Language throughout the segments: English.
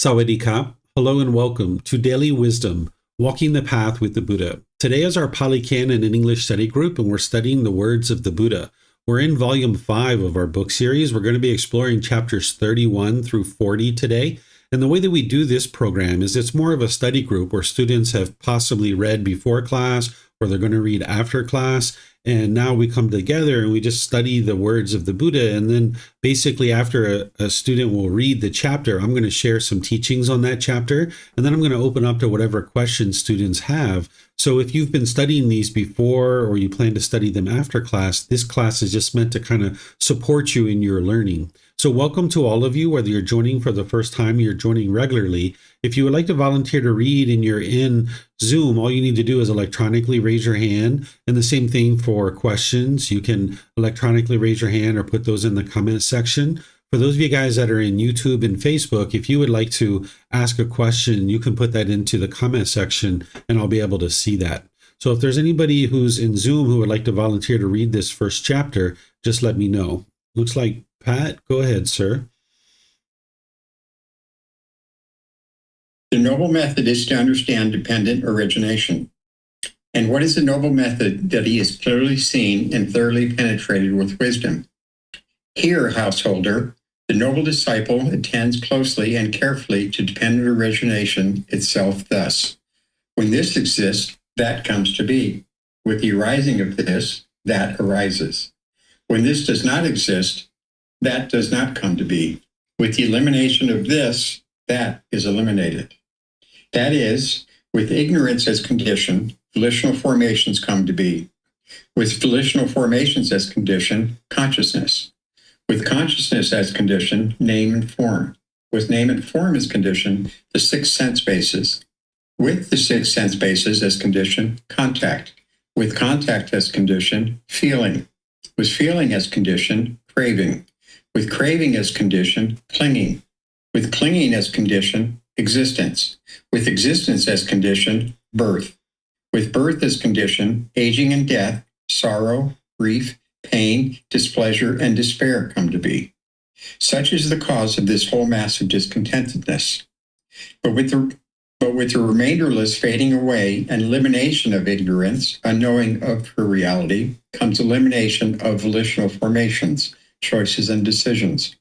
Sawadee-ka. Hello and welcome to Daily Wisdom, Walking the Path with the Buddha. Today is our Pali Canon and English study group, and we're studying the words of the Buddha. We're in volume 5 of our book series. We're going to be exploring chapters 31 through 40 today. And the way that we do this program is it's more of a study group where students have possibly read before class or they're going to read after class. And now we come together and we just study the words of the Buddha. And then basically after a student will read the chapter, I'm going to share some teachings on that chapter. And then I'm going to open up to whatever questions students have. So if you've been studying these before or you plan to study them after class, this class is just meant to kind of support you in your learning. So welcome to all of you, whether you're joining for the first time or you're joining regularly. If you would like to volunteer to read and you're in Zoom, all you need to do is electronically raise your hand. And the same thing for questions. You can electronically raise your hand or put those in the comment section. For those of you guys that are in YouTube and Facebook, if you would like to ask a question, you can put that into the comment section and I'll be able to see that. So if there's anybody who's in Zoom who would like to volunteer to read this first chapter, just let me know. Looks like Pat, go ahead, sir. The noble method is to understand dependent origination. And what is the noble method that he has clearly seen and thoroughly penetrated with wisdom? Here, householder, the noble disciple attends closely and carefully to dependent origination itself thus. When this exists, that comes to be. With the arising of this, that arises. When this does not exist, that does not come to be. With the elimination of this, that is eliminated. That is, with ignorance as condition, volitional formations come to be. With volitional formations as condition, consciousness. With consciousness as condition, name and form. With name and form as condition, the 6 sense bases. With the 6 sense bases as condition, contact. With contact as condition, feeling. With feeling as condition, craving. With craving as condition, clinging. With clinging as condition, existence. With existence as condition, birth. With birth as condition, aging and death, sorrow, grief, pain, displeasure, and despair come to be. Such is the cause of this whole mass of discontentedness. But with the remainderless fading away and elimination of ignorance, unknowing of her reality, comes elimination of volitional formations, choices, and decisions.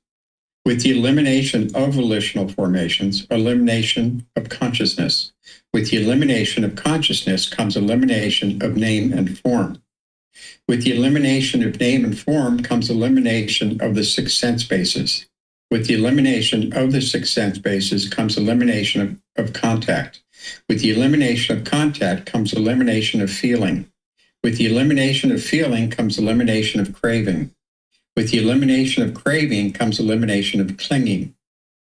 With the elimination of volitional formations, elimination of consciousness. With the elimination of consciousness comes elimination of name and form. With the elimination of name and form comes elimination of the 6 sense bases. With the elimination of the 6 sense bases comes elimination of contact. With the elimination of contact comes elimination of feeling. With the elimination of feeling comes elimination of craving. With the elimination of craving comes elimination of clinging.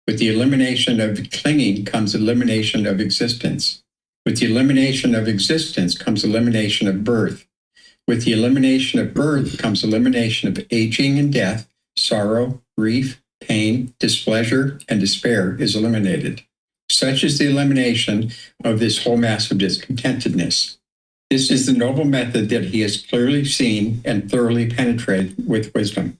With the elimination of clinging comes elimination of existence. With the elimination of existence comes elimination of birth. With the elimination of birth comes elimination of aging and death, sorrow, grief, pain, displeasure, and despair is eliminated. Such is the elimination of this whole mass of discontentedness. This is the noble method that he has clearly seen and thoroughly penetrated with wisdom.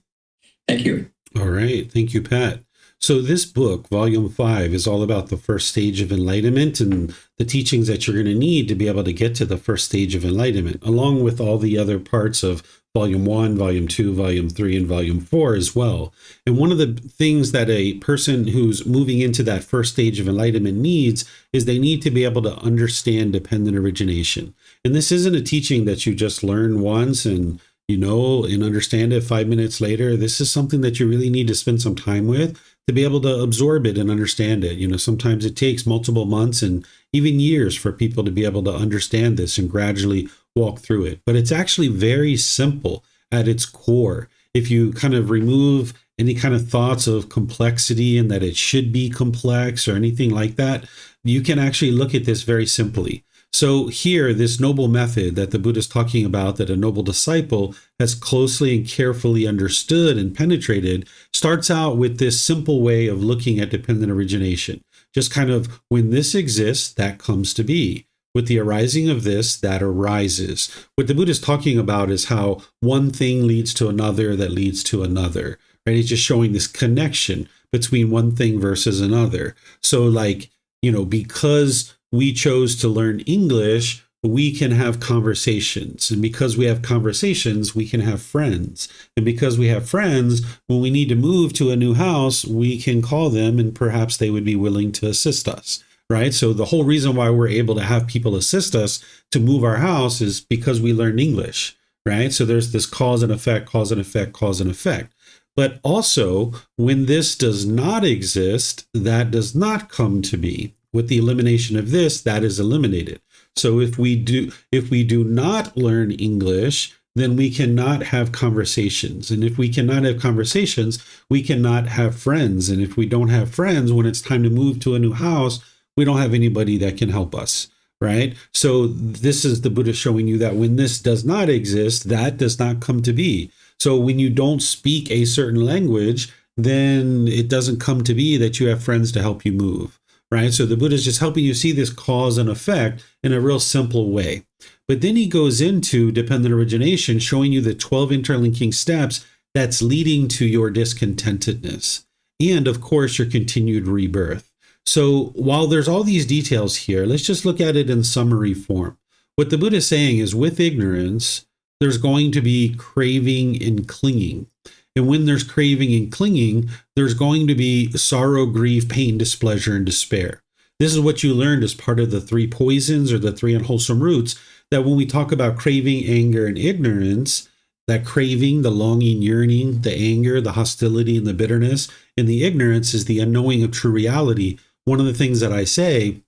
Thank you. All right. Thank you, Pat. So this book, Volume 5, is all about the first stage of enlightenment and the teachings that you're going to need to be able to get to the first stage of enlightenment, along with all the other parts of Volume 1, Volume 2, Volume 3, and Volume 4 as well. And one of the things that a person who's moving into that first stage of enlightenment needs is they need to be able to understand dependent origination. And this isn't a teaching that you just learn once and you know and understand it 5 minutes later. This is something that you really need to spend some time with to be able to absorb it and understand it. You know, sometimes it takes multiple months and even years for people to be able to understand this and gradually walk through it. But it's actually very simple at its core. If you kind of remove any kind of thoughts of complexity and that it should be complex or anything like that, you can actually look at this very simply. So here, this noble method that the Buddha is talking about, that a noble disciple has closely and carefully understood and penetrated, starts out with this simple way of looking at dependent origination. Just kind of, when this exists, that comes to be. With the arising of this, that arises. What the Buddha is talking about is how one thing leads to another that leads to another. Right? He's just showing this connection between one thing versus another. So like, because we chose to learn English, we can have conversations. And because we have conversations, we can have friends. And because we have friends, when we need to move to a new house, we can call them and perhaps they would be willing to assist us, right? So the whole reason why we're able to have people assist us to move our house is because we learned English, right? So there's this cause and effect, cause and effect, cause and effect. But also, when this does not exist, that does not come to be. With the elimination of this, that is eliminated. So if we do not learn English, then we cannot have conversations. And if we cannot have conversations, we cannot have friends. And if we don't have friends, when it's time to move to a new house, we don't have anybody that can help us, right? So this is the Buddha showing you that when this does not exist, that does not come to be. So when you don't speak a certain language, then it doesn't come to be that you have friends to help you move, right? So the Buddha is just helping you see this cause and effect in a real simple way. But then he goes into dependent origination, showing you the 12 interlinking steps that's leading to your discontentedness. And of course, your continued rebirth. So while there's all these details here, let's just look at it in summary form. What the Buddha is saying is with ignorance, there's going to be craving and clinging. And when there's craving and clinging, there's going to be sorrow, grief, pain, displeasure, and despair. This is what you learned as part of the 3 poisons or the 3 unwholesome roots, that when we talk about craving, anger, and ignorance, that craving, the longing, yearning, the anger, the hostility, and the bitterness, and the ignorance is the unknowing of true reality. One of the things that I say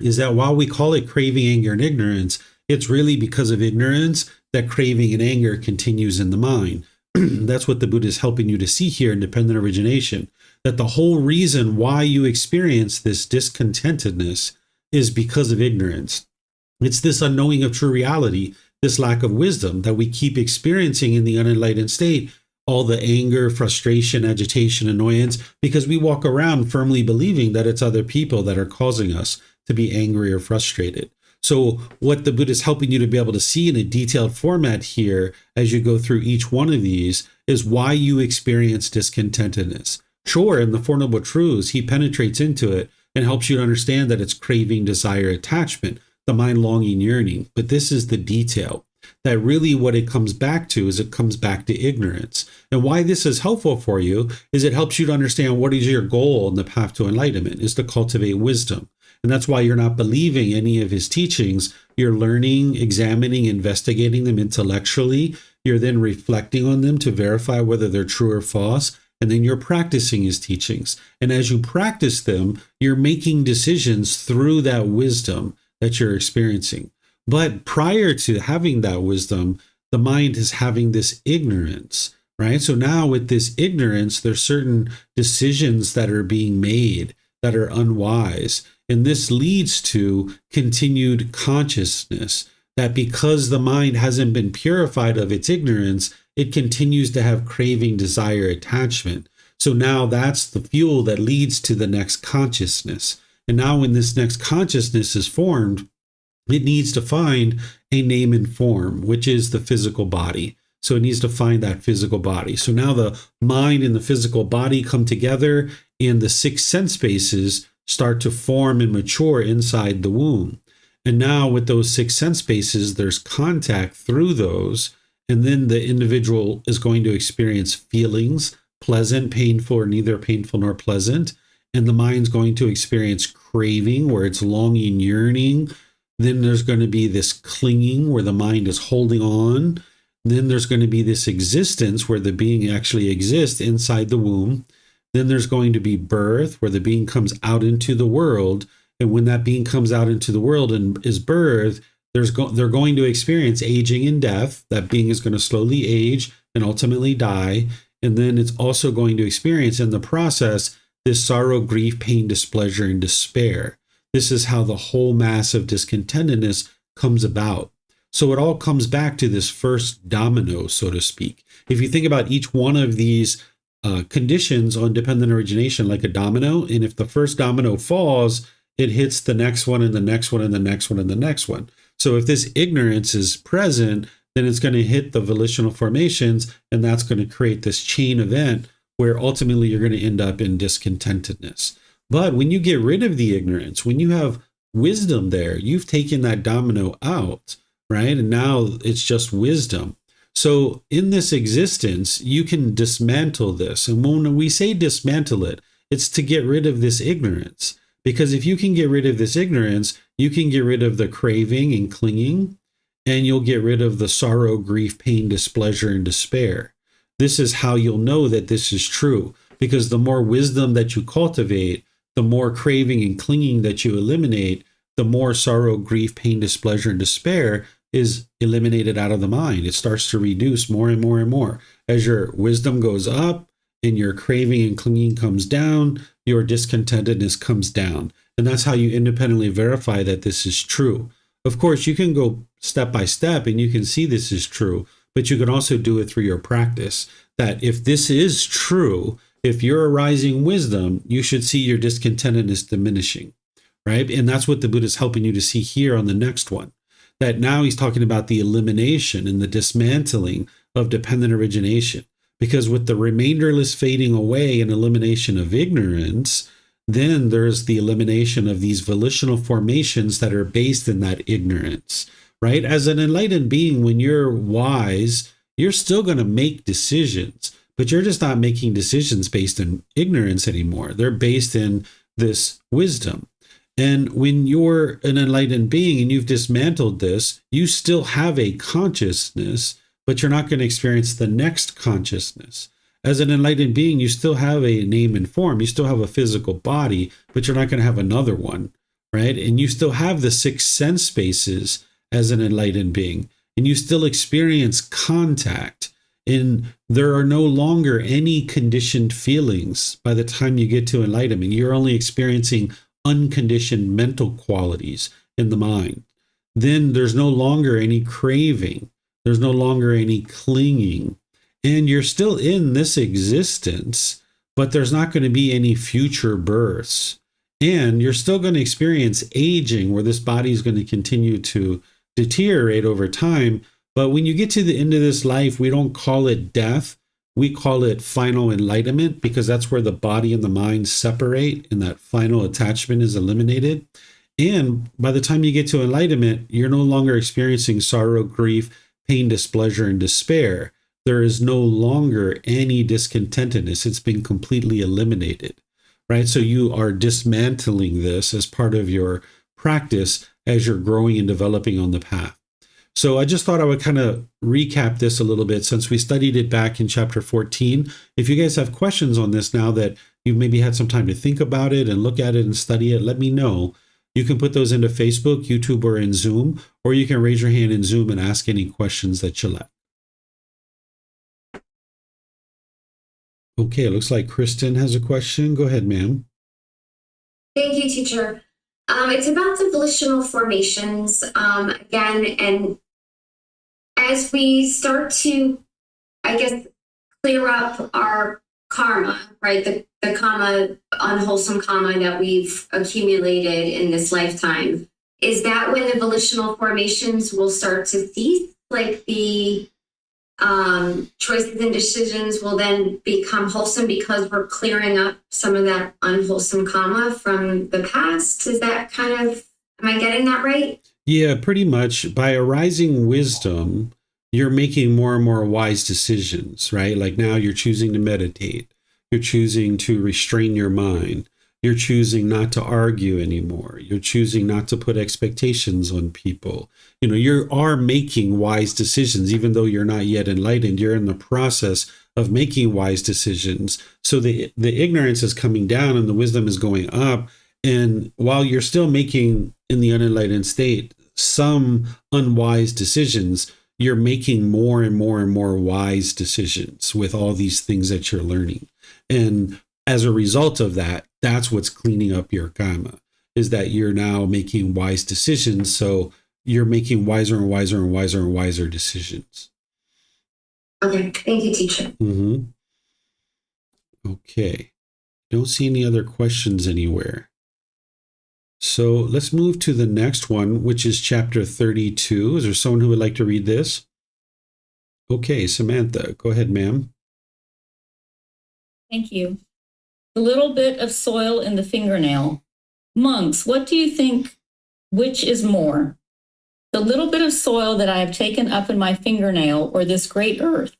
is that while we call it craving, anger, and ignorance, it's really because of ignorance that craving and anger continues in the mind. That's what the Buddha is helping you to see here in dependent origination, that the whole reason why you experience this discontentedness is because of ignorance. It's this unknowing of true reality, this lack of wisdom that we keep experiencing in the unenlightened state, all the anger, frustration, agitation, annoyance, because we walk around firmly believing that it's other people that are causing us to be angry or frustrated. So what the Buddha is helping you to be able to see in a detailed format here as you go through each one of these is why you experience discontentedness. Sure, in the Four Noble Truths, he penetrates into it and helps you to understand that it's craving, desire, attachment, the mind longing, yearning. But this is the detail. That really what it comes back to is it comes back to ignorance. And why this is helpful for you is it helps you to understand what is your goal in the path to enlightenment, is to cultivate wisdom. And that's why you're not believing any of his teachings. You're learning, examining, investigating them intellectually. You're then reflecting on them to verify whether they're true or false. And then you're practicing his teachings. And as you practice them, you're making decisions through that wisdom that you're experiencing. But prior to having that wisdom, the mind is having this ignorance, right? So now with this ignorance, there's certain decisions that are being made that are unwise. And this leads to continued consciousness, that because the mind hasn't been purified of its ignorance, it continues to have craving, desire, attachment. So now that's the fuel that leads to the next consciousness. And now when this next consciousness is formed, it needs to find a name and form, which is the physical body. So it needs to find that physical body. So now the mind and the physical body come together, and the 6 sense spaces start to form and mature inside the womb. And now with those 6 sense spaces, there's contact through those. And then the individual is going to experience feelings, pleasant, painful, or neither painful nor pleasant. And the mind's going to experience craving, where it's longing, yearning. Then there's going to be this clinging, where the mind is holding on. Then there's going to be this existence, where the being actually exists inside the womb. Then there's going to be birth, where the being comes out into the world. And when that being comes out into the world and is birthed, they're going to experience aging and death. That being is going to slowly age and ultimately die. And then it's also going to experience in the process this sorrow, grief, pain, displeasure, and despair. This is how the whole mass of discontentedness comes about. So it all comes back to this first domino, so to speak. If you think about each one of these conditions on dependent origination like a domino, and if the first domino falls, it hits the next one and the next one and the next one and the next one. So if this ignorance is present, then it's going to hit the volitional formations, and that's going to create this chain event where ultimately you're going to end up in discontentedness. But when you get rid of the ignorance, when you have wisdom there, you've taken that domino out, right? And now it's just wisdom. So in this existence, you can dismantle this. And when we say dismantle it, it's to get rid of this ignorance. Because if you can get rid of this ignorance, you can get rid of the craving and clinging, and you'll get rid of the sorrow, grief, pain, displeasure, and despair. This is how you'll know that this is true, because the more wisdom that you cultivate, the more craving and clinging that you eliminate, the more sorrow, grief, pain, displeasure, and despair is eliminated out of the mind. It starts to reduce more and more and more. As your wisdom goes up and your craving and clinging comes down, your discontentedness comes down. And that's how you independently verify that this is true. Of course, you can go step by step and you can see this is true, but you can also do it through your practice. That if this is true, if you're arising wisdom, you should see your discontentedness diminishing, right? And that's what the Buddha is helping you to see here on the next one. That now he's talking about the elimination and the dismantling of dependent origination. Because with the remainderless fading away and elimination of ignorance, then there's the elimination of these volitional formations that are based in that ignorance, right? As an enlightened being, when you're wise, you're still going to make decisions, but you're just not making decisions based in ignorance anymore. They're based in this wisdom. And when you're an enlightened being and you've dismantled this, you still have a consciousness, but you're not going to experience the next consciousness. As an enlightened being, you still have a name and form. You still have a physical body, but you're not going to have another one, right? And you still have the 6 sense spaces as an enlightened being, and you still experience contact. And there are no longer any conditioned feelings by the time you get to enlightenment. You're only experiencing unconditioned mental qualities in the mind. Then there's no longer any craving. There's no longer any clinging. And you're still in this existence, but there's not going to be any future births. And you're still going to experience aging, where this body is going to continue to deteriorate over time. But when you get to the end of this life, we don't call it death. We call it final enlightenment, because that's where the body and the mind separate and that final attachment is eliminated. And by the time you get to enlightenment, you're no longer experiencing sorrow, grief, pain, displeasure, and despair. There is no longer any discontentedness. It's been completely eliminated, right? So you are dismantling this as part of your practice as you're growing and developing on the path. So I just thought I would kind of recap this a little bit since we studied it back in chapter 14. If you guys have questions on this now that you've maybe had some time to think about it and look at it and study it, let me know. You can put those into Facebook, YouTube, or in Zoom, or you can raise your hand in Zoom and ask any questions that you like. Okay, it looks like Kristen has a question. Go ahead, ma'am. Thank you, teacher. It's about the volitional formations again, and as we start to, I guess, clear up our karma, right? The karma, unwholesome karma that we've accumulated in this lifetime. Is that when the volitional formations will start to cease? Like the choices and decisions will then become wholesome because we're clearing up some of that unwholesome karma from the past? Is that kind of, am I getting that right? Yeah, pretty much. By arising wisdom, you're making more and more wise decisions, right? Like now you're choosing to meditate. You're choosing to restrain your mind. You're choosing not to argue anymore. You're choosing not to put expectations on people. You know, you are making wise decisions, even though you're not yet enlightened. You're in the process of making wise decisions. So the ignorance is coming down and the wisdom is going up. And while you're still making, in the unenlightened state, some unwise decisions, you're making more and more and more wise decisions with all these things that you're learning. And as a result of that, that's what's cleaning up your karma, is that you're now making wise decisions. So you're making wiser and wiser and wiser and wiser decisions. Okay, thank you, teacher. Mm-hmm. Okay. Don't see any other questions anywhere. So let's move to the next one, which is chapter 32. Is there someone who would like to read this? Okay, Samantha, go ahead, ma'am. Thank you. The little bit of soil in the fingernail. Monks, what do you think, which is more? The little bit of soil that I have taken up in my fingernail, or this great earth?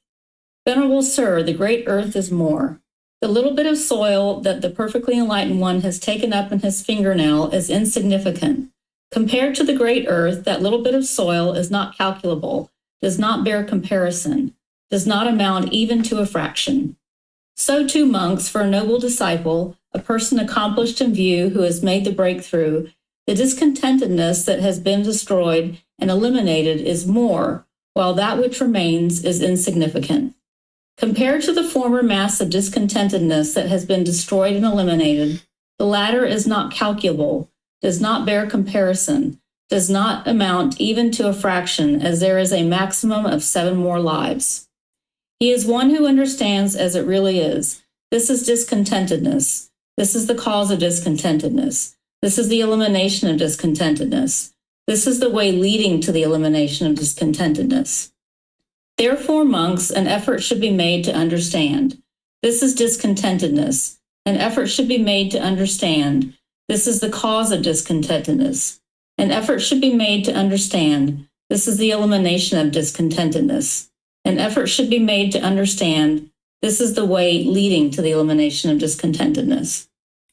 Venerable Sir, the great earth is more. The little bit of soil that the perfectly enlightened one has taken up in his fingernail is insignificant. Compared to the great earth, that little bit of soil is not calculable, does not bear comparison, does not amount even to a fraction. So too, monks, for a noble disciple, a person accomplished in view who has made the breakthrough, the discontentedness that has been destroyed and eliminated is more, while that which remains is insignificant. Compared to the former mass of discontentedness that has been destroyed and eliminated, the latter is not calculable, does not bear comparison, does not amount even to a fraction, as there is a maximum of 7 more lives. He is one who understands as it really is. This is discontentedness. This is the cause of discontentedness. This is the elimination of discontentedness. This is the way leading to the elimination of discontentedness. Therefore, monks, an effort should be made to understand. This is discontentedness. An effort should be made to understand. This is the cause of discontentedness. An effort should be made to understand. This is the elimination of discontentedness. An effort should be made to understand. This is the way leading to the elimination of discontentedness.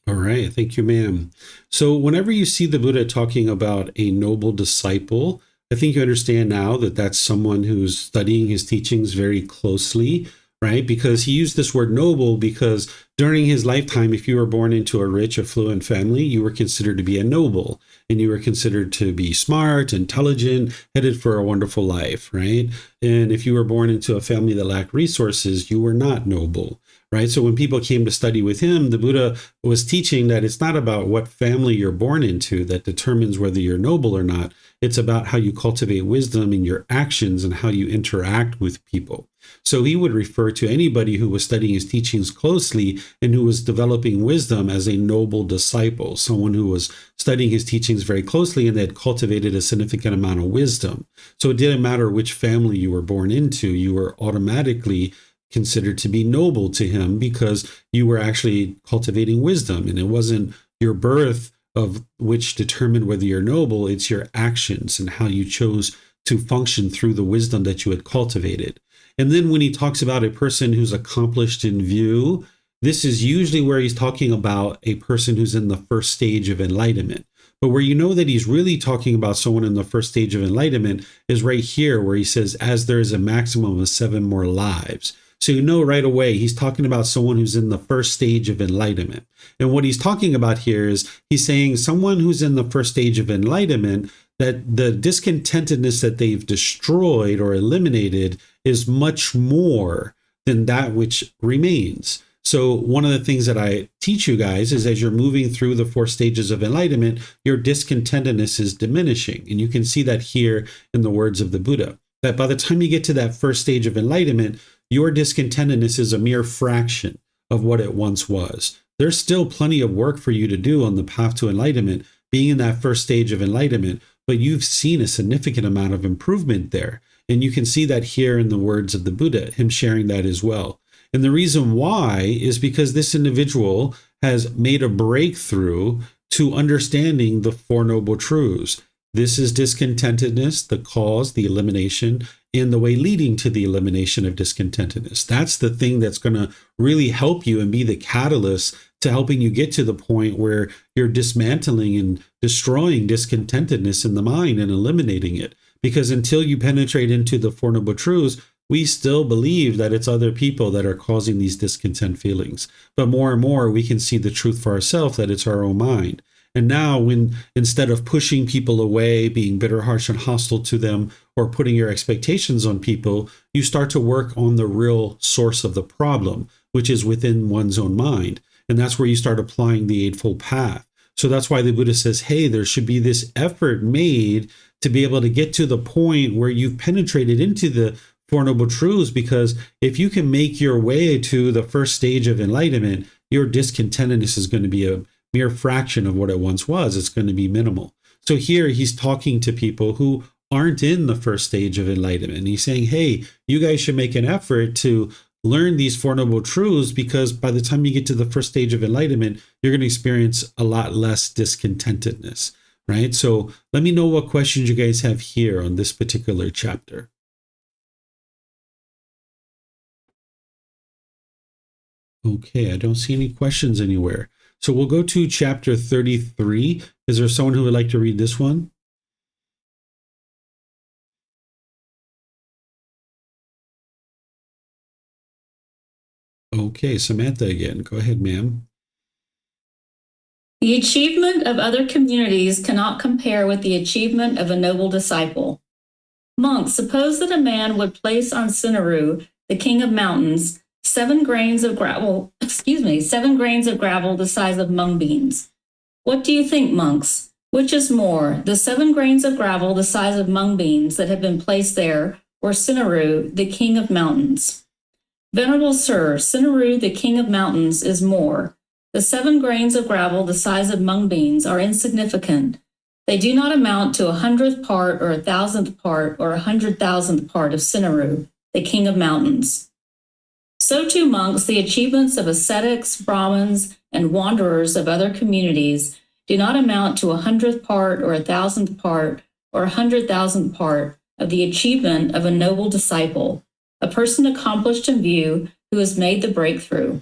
All right. Thank you, ma'am. So whenever you see the Buddha talking about a noble disciple, I think you understand now that that's someone who's studying his teachings very closely, right? Because he used this word noble because during his lifetime, if you were born into a rich, affluent family, you were considered to be a noble, and you were considered to be smart, intelligent, headed for a wonderful life, right? And if you were born into a family that lacked resources, you were not noble, right? So when people came to study with him, the Buddha was teaching that it's not about what family you're born into that determines whether you're noble or not. It's about how you cultivate wisdom in your actions and how you interact with people. So he would refer to anybody who was studying his teachings closely and who was developing wisdom as a noble disciple, someone who was studying his teachings very closely and they had cultivated a significant amount of wisdom. So it didn't matter which family you were born into, you were automatically considered to be noble to him because you were actually cultivating wisdom, and it wasn't your birth of which determined whether you're noble, it's your actions and how you chose to function through the wisdom that you had cultivated. And then when he talks about a person who's accomplished in view, this is usually where he's talking about a person who's in the first stage of enlightenment. But where you know that he's really talking about someone in the first stage of enlightenment is right here where he says, as there is a maximum of 7 more lives. So you know right away he's talking about someone who's in the first stage of enlightenment. And what he's talking about here is he's saying someone who's in the first stage of enlightenment, that the discontentedness that they've destroyed or eliminated is much more than that which remains. So one of the things that I teach you guys is as you're moving through the 4 stages of enlightenment, your discontentedness is diminishing. And you can see that here in the words of the Buddha, that by the time you get to that first stage of enlightenment, your discontentedness is a mere fraction of what it once was. There's still plenty of work for you to do on the path to enlightenment, being in that first stage of enlightenment, but you've seen a significant amount of improvement there. And you can see that here in the words of the Buddha, him sharing that as well. And the reason why is because this individual has made a breakthrough to understanding the 4 noble truths. This is discontentedness, the cause, the elimination, and the way leading to the elimination of discontentedness. That's the thing that's going to really help you and be the catalyst to helping you get to the point where you're dismantling and destroying discontentedness in the mind and eliminating it. Because until you penetrate into the 4 noble truths, we still believe that it's other people that are causing these discontent feelings. But more and more, we can see the truth for ourselves, that it's our own mind. And now when instead of pushing people away, being bitter, harsh, and hostile to them, or putting your expectations on people, you start to work on the real source of the problem, which is within one's own mind. And that's where you start applying the Eightfold Path. So that's why the Buddha says, hey, there should be this effort made to be able to get to the point where you've penetrated into the 4 noble truths, because if you can make your way to the first stage of enlightenment, your discontentedness is going to be a mere fraction of what it once was. It's going to be minimal. So here he's talking to people who aren't in the first stage of enlightenment. He's saying, hey, you guys should make an effort to learn these Four Noble Truths, because by the time you get to the first stage of enlightenment, you're going to experience a lot less discontentedness, right? So let me know what questions you guys have here on this particular chapter. Okay, I don't see any questions anywhere. So we'll go to chapter 33. Is there someone who would like to read this one? Okay, Samantha again. Go ahead, ma'am. The achievement of other communities cannot compare with the achievement of a noble disciple. Monks, suppose that a man would place on Sinaru, the king of mountains, 7 grains of gravel, 7 grains of gravel the size of mung beans. What do you think, monks? Which is more, the 7 grains of gravel the size of mung beans that have been placed there, or Sinaru, the king of mountains? Venerable sir, Sinaru, the king of mountains, is more. The 7 grains of gravel the size of mung beans are insignificant. They do not amount to 100th part or 1,000th part or 100,000th part of Sinaru, the king of mountains. So too, monks, the achievements of ascetics, Brahmins, and wanderers of other communities do not amount to 100th part or 1,000th part or 100,000th part of the achievement of a noble disciple, a person accomplished in view who has made the breakthrough.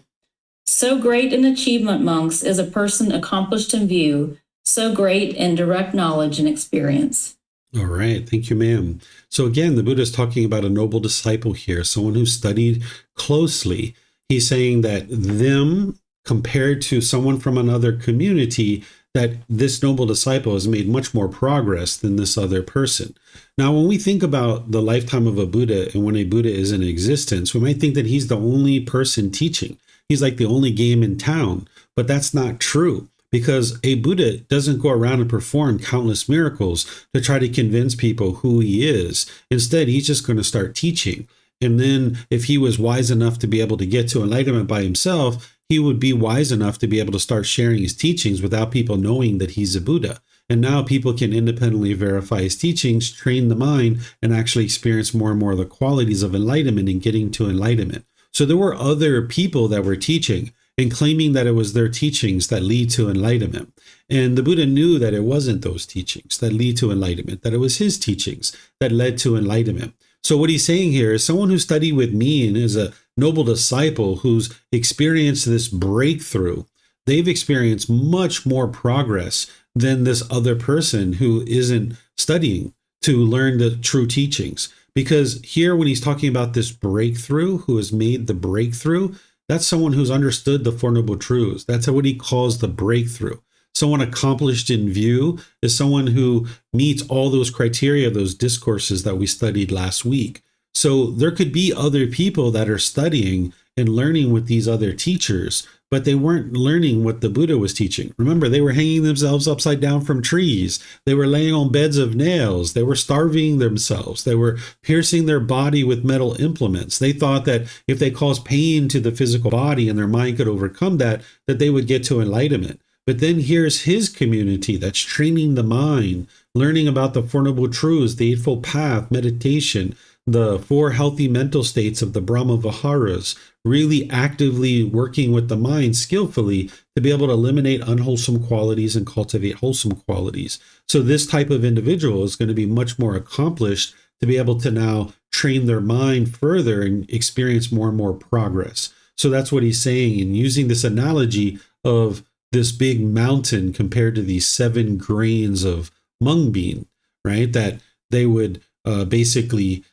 So great an achievement, monks, is a person accomplished in view, so great in direct knowledge and experience. All right. Thank you, ma'am. So again, the Buddha is talking about a noble disciple here, someone who studied closely. He's saying that them compared to someone from another community, that this noble disciple has made much more progress than this other person. Now, when we think about the lifetime of a Buddha and when a Buddha is in existence, we might think that he's the only person teaching. He's like the only game in town, but that's not true, because a Buddha doesn't go around and perform countless miracles to try to convince people who he is. Instead, he's just going to start teaching. And then if he was wise enough to be able to get to enlightenment by himself, he would be wise enough to be able to start sharing his teachings without people knowing that he's a Buddha. And now people can independently verify his teachings, train the mind, and actually experience more and more of the qualities of enlightenment and getting to enlightenment. So there were other people that were teaching and claiming that it was their teachings that lead to enlightenment. And the Buddha knew that it wasn't those teachings that lead to enlightenment, that it was his teachings that led to enlightenment. So what he's saying here is someone who studied with me and is a noble disciple who's experienced this breakthrough, they've experienced much more progress than this other person who isn't studying to learn the true teachings. Because here, when he's talking about this breakthrough, who has made the breakthrough, that's someone who's understood the Four Noble Truths. That's what he calls the breakthrough. Someone accomplished in view is someone who meets all those criteria, those discourses that we studied last week. So there could be other people that are studying and learning with these other teachers, but they weren't learning what the Buddha was teaching. Remember, they were hanging themselves upside down from trees. They were laying on beds of nails. They were starving themselves. They were piercing their body with metal implements. They thought that if they caused pain to the physical body and their mind could overcome that, that they would get to enlightenment. But then here's his community that's training the mind, learning about the Four Noble Truths, the Eightfold Path, meditation, the 4 healthy mental states of the Brahma Viharas, really actively working with the mind skillfully to be able to eliminate unwholesome qualities and cultivate wholesome qualities. So this type of individual is going to be much more accomplished to be able to now train their mind further and experience more and more progress. So that's what he's saying, and using this analogy of this big mountain compared to these 7 grains of mung bean, right? That they would basically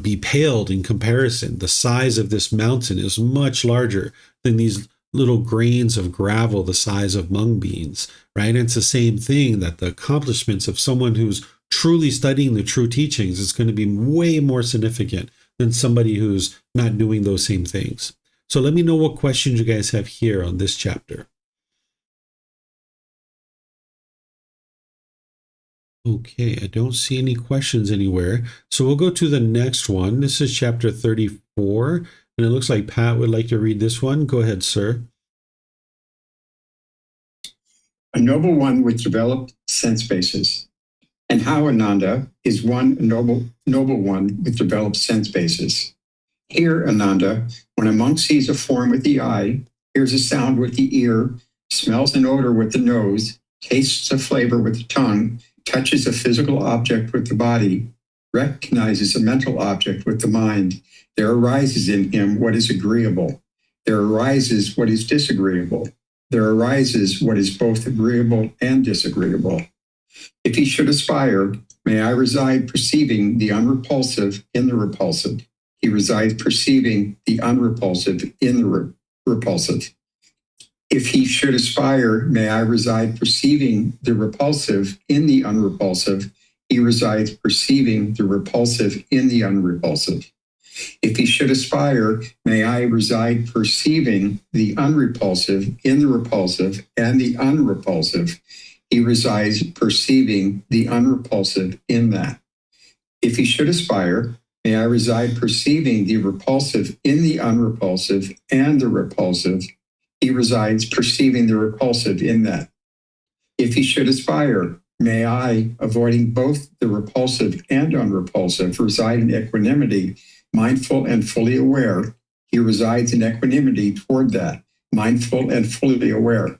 be paled in comparison. The size of this mountain is much larger than these little grains of gravel the size of mung beans, right? And it's the same thing, that the accomplishments of someone who's truly studying the true teachings is going to be way more significant than somebody who's not doing those same things. So let me know what questions you guys have here on this chapter. Okay, I don't see any questions anywhere. So we'll go to the next one. This is chapter 34, and it looks like Pat would like to read this one. Go ahead, sir. A noble one with developed sense bases. And how, Ananda, is one noble one with developed sense bases? Here, Ananda, when a monk sees a form with the eye, hears a sound with the ear, smells an odor with the nose, tastes a flavor with the tongue, touches a physical object with the body, recognizes a mental object with the mind, there arises in him what is agreeable. There arises what is disagreeable. There arises what is both agreeable and disagreeable. If he should aspire, may I reside perceiving the unrepulsive in the repulsive. He resides perceiving the unrepulsive in the repulsive. If he should aspire, may I reside perceiving the repulsive in the unrepulsive. He resides perceiving the repulsive in the unrepulsive. If he should aspire, may I reside perceiving the unrepulsive in the repulsive and the unrepulsive. He resides perceiving the unrepulsive in that. If he should aspire, may I reside perceiving the repulsive in the unrepulsive and the repulsive. He resides perceiving the repulsive in that. If he should aspire, may I, avoiding both the repulsive and unrepulsive, reside in equanimity, mindful and fully aware. He resides in equanimity toward that, mindful and fully aware.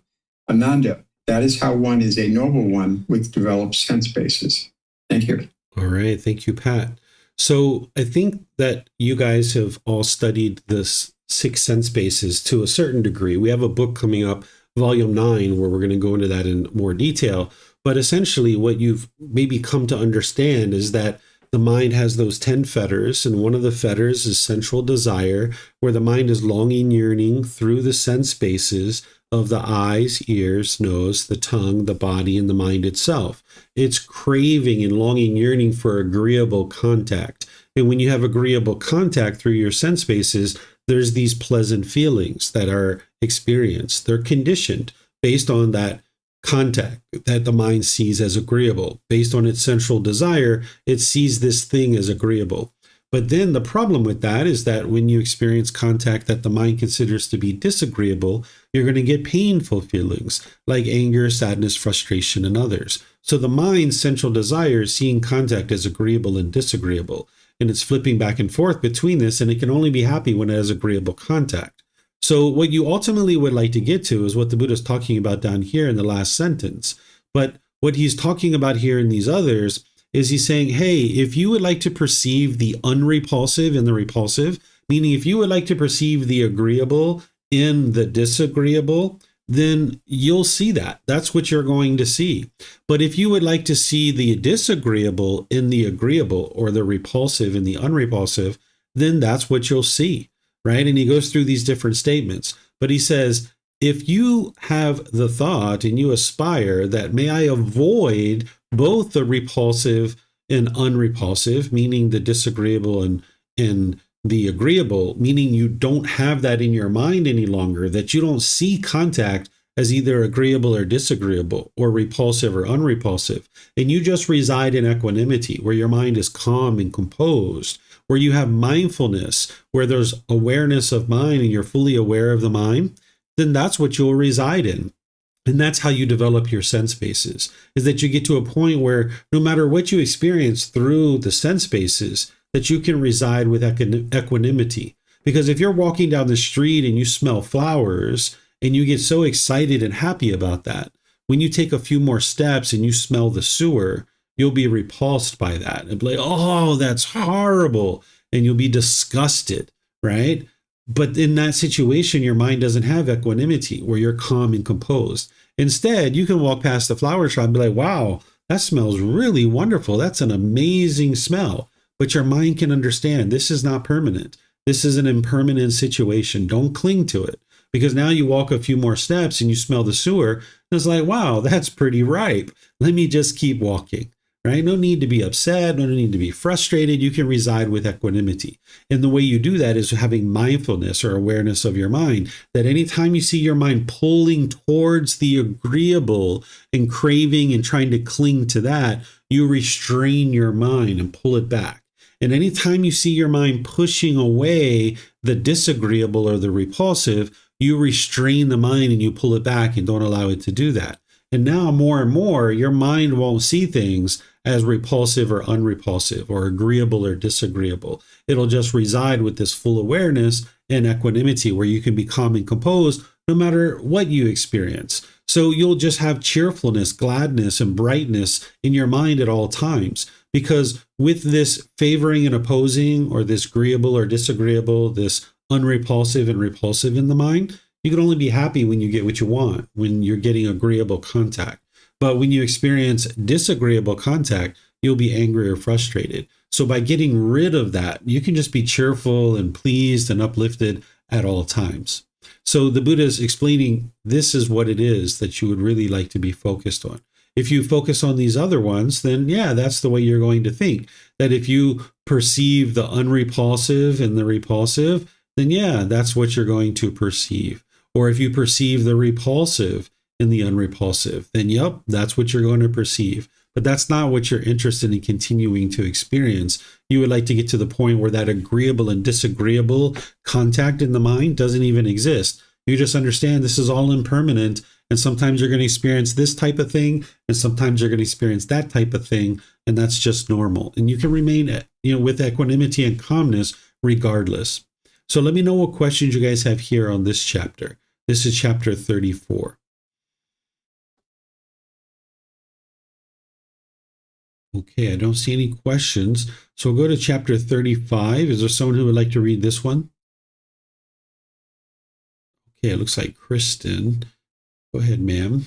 Ananda, that is how one is a noble one with developed sense bases. Thank you. All right. Thank you, Pat. So I think that you guys have all studied this 6 sense bases to a certain degree. We have a book coming up, volume 9, where we're going to go into that in more detail. But essentially what you've maybe come to understand is that the mind has those 10 fetters, and one of the fetters is sensual desire, where the mind is longing, yearning through the sense bases of the eyes, ears, nose, the tongue, the body, and the mind itself. It's craving and longing, yearning for agreeable contact. And when you have agreeable contact through your sense bases, there's these pleasant feelings that are experienced. They're conditioned based on that contact that the mind sees as agreeable. Based on its sensual desire, it sees this thing as agreeable. But then the problem with that is that when you experience contact that the mind considers to be disagreeable, you're going to get painful feelings like anger, sadness, frustration, and others. So the mind's central desire is seeing contact as agreeable and disagreeable, and it's flipping back and forth between this, and it can only be happy when it has agreeable contact. So what you ultimately would like to get to is what the Buddha is talking about down here in the last sentence. But what he's talking about here in these others is he's saying, hey, if you would like to perceive the unrepulsive in the repulsive, meaning if you would like to perceive the agreeable in the disagreeable, then you'll see that. That's what you're going to see. But if you would like to see the disagreeable in the agreeable, or the repulsive in the unrepulsive, then that's what you'll see, right? And he goes through these different statements. But he says, if you have the thought and you aspire that may I avoid both the repulsive and unrepulsive, meaning the disagreeable and the agreeable, meaning you don't have that in your mind any longer, that you don't see contact as either agreeable or disagreeable, or repulsive or unrepulsive, and you just reside in equanimity, where your mind is calm and composed, where you have mindfulness, where there's awareness of mind and you're fully aware of the mind, then that's what you'll reside in. And that's how you develop your sense bases, is that you get to a point where no matter what you experience through the sense bases, that you can reside with equanimity. Because if you're walking down the street and you smell flowers and you get so excited and happy about that, when you take a few more steps and you smell the sewer, you'll be repulsed by that and be like, oh, that's horrible. And you'll be disgusted, right? But in that situation, your mind doesn't have equanimity where you're calm and composed. Instead, you can walk past the flower shop and be like, wow, that smells really wonderful. That's an amazing smell. But your mind can understand this is not permanent. This is an impermanent situation. Don't cling to it. Because now you walk a few more steps and you smell the sewer. And it's like, wow, that's pretty ripe. Let me just keep walking. Right? No need to be upset, no need to be frustrated. You can reside with equanimity. And the way you do that is having mindfulness or awareness of your mind, that anytime you see your mind pulling towards the agreeable and craving and trying to cling to that, you restrain your mind and pull it back. And anytime you see your mind pushing away the disagreeable or the repulsive, you restrain the mind and you pull it back and don't allow it to do that. And now more and more, your mind won't see things as repulsive or unrepulsive or agreeable or disagreeable. It'll just reside with this full awareness and equanimity where you can be calm and composed no matter what you experience. So you'll just have cheerfulness, gladness, and brightness in your mind at all times. Because with this favoring and opposing, or this agreeable or disagreeable, this unrepulsive and repulsive in the mind, you can only be happy when you get what you want, when you're getting agreeable contact. But when you experience disagreeable contact, you'll be angry or frustrated. So by getting rid of that, you can just be cheerful and pleased and uplifted at all times. So the Buddha is explaining this is what it is that you would really like to be focused on. If you focus on these other ones, then yeah, that's the way you're going to think. That if you perceive the unrepulsive and the repulsive, then yeah, that's what you're going to perceive. Or if you perceive the repulsive and the unrepulsive, then yep, that's what you're going to perceive. But that's not what you're interested in continuing to experience. You would like to get to the point where that agreeable and disagreeable contact in the mind doesn't even exist. You just understand this is all impermanent, and sometimes you're going to experience this type of thing, and sometimes you're going to experience that type of thing, and that's just normal. And you can remain, with equanimity and calmness regardless. So let me know what questions you guys have here on this chapter. This is chapter 34. Okay, I don't see any questions. So we'll go to chapter 35. Is there someone who would like to read this one? Okay, it looks like Kristen. Go ahead, ma'am.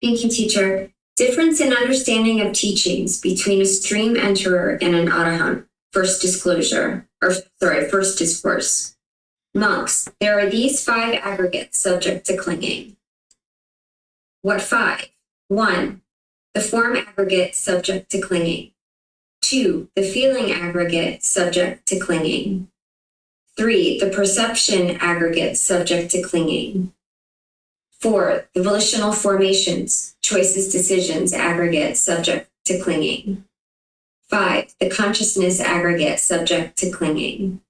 Thank you, teacher. Difference in understanding of teachings between a stream enterer and an arahant. First discourse. Monks, there are these 5 aggregates subject to clinging. What 5? 1. The form aggregate subject to clinging. 2. The feeling aggregate subject to clinging. 3. The perception aggregate subject to clinging. 4. The volitional formations, choices, decisions aggregate subject to clinging. 5. The consciousness aggregate subject to clinging.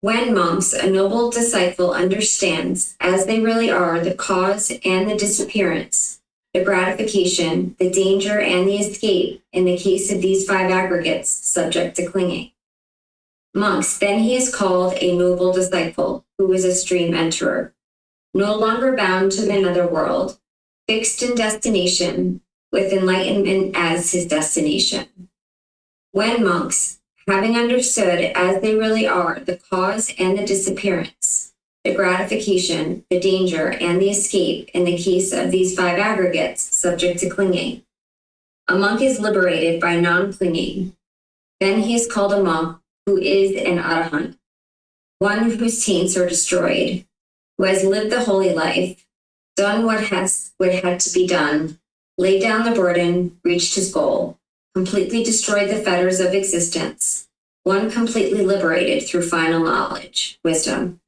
When monks, a noble disciple understands, as they really are, the cause and the disappearance, the gratification, the danger, and the escape in the case of these 5 aggregates subject to clinging. Monks, then he is called a noble disciple, who is a stream enterer, no longer bound to the nether world, fixed in destination, with enlightenment as his destination. When monks, having understood as they really are the cause and the disappearance, the gratification, the danger, and the escape in the case of these 5 aggregates subject to clinging, a monk is liberated by non-clinging. Then he is called a monk who is an arahant, one whose taints are destroyed, who has lived the holy life, done what had to be done, laid down the burden, reached his goal, completely destroyed the fetters of existence, one completely liberated through final knowledge, wisdom.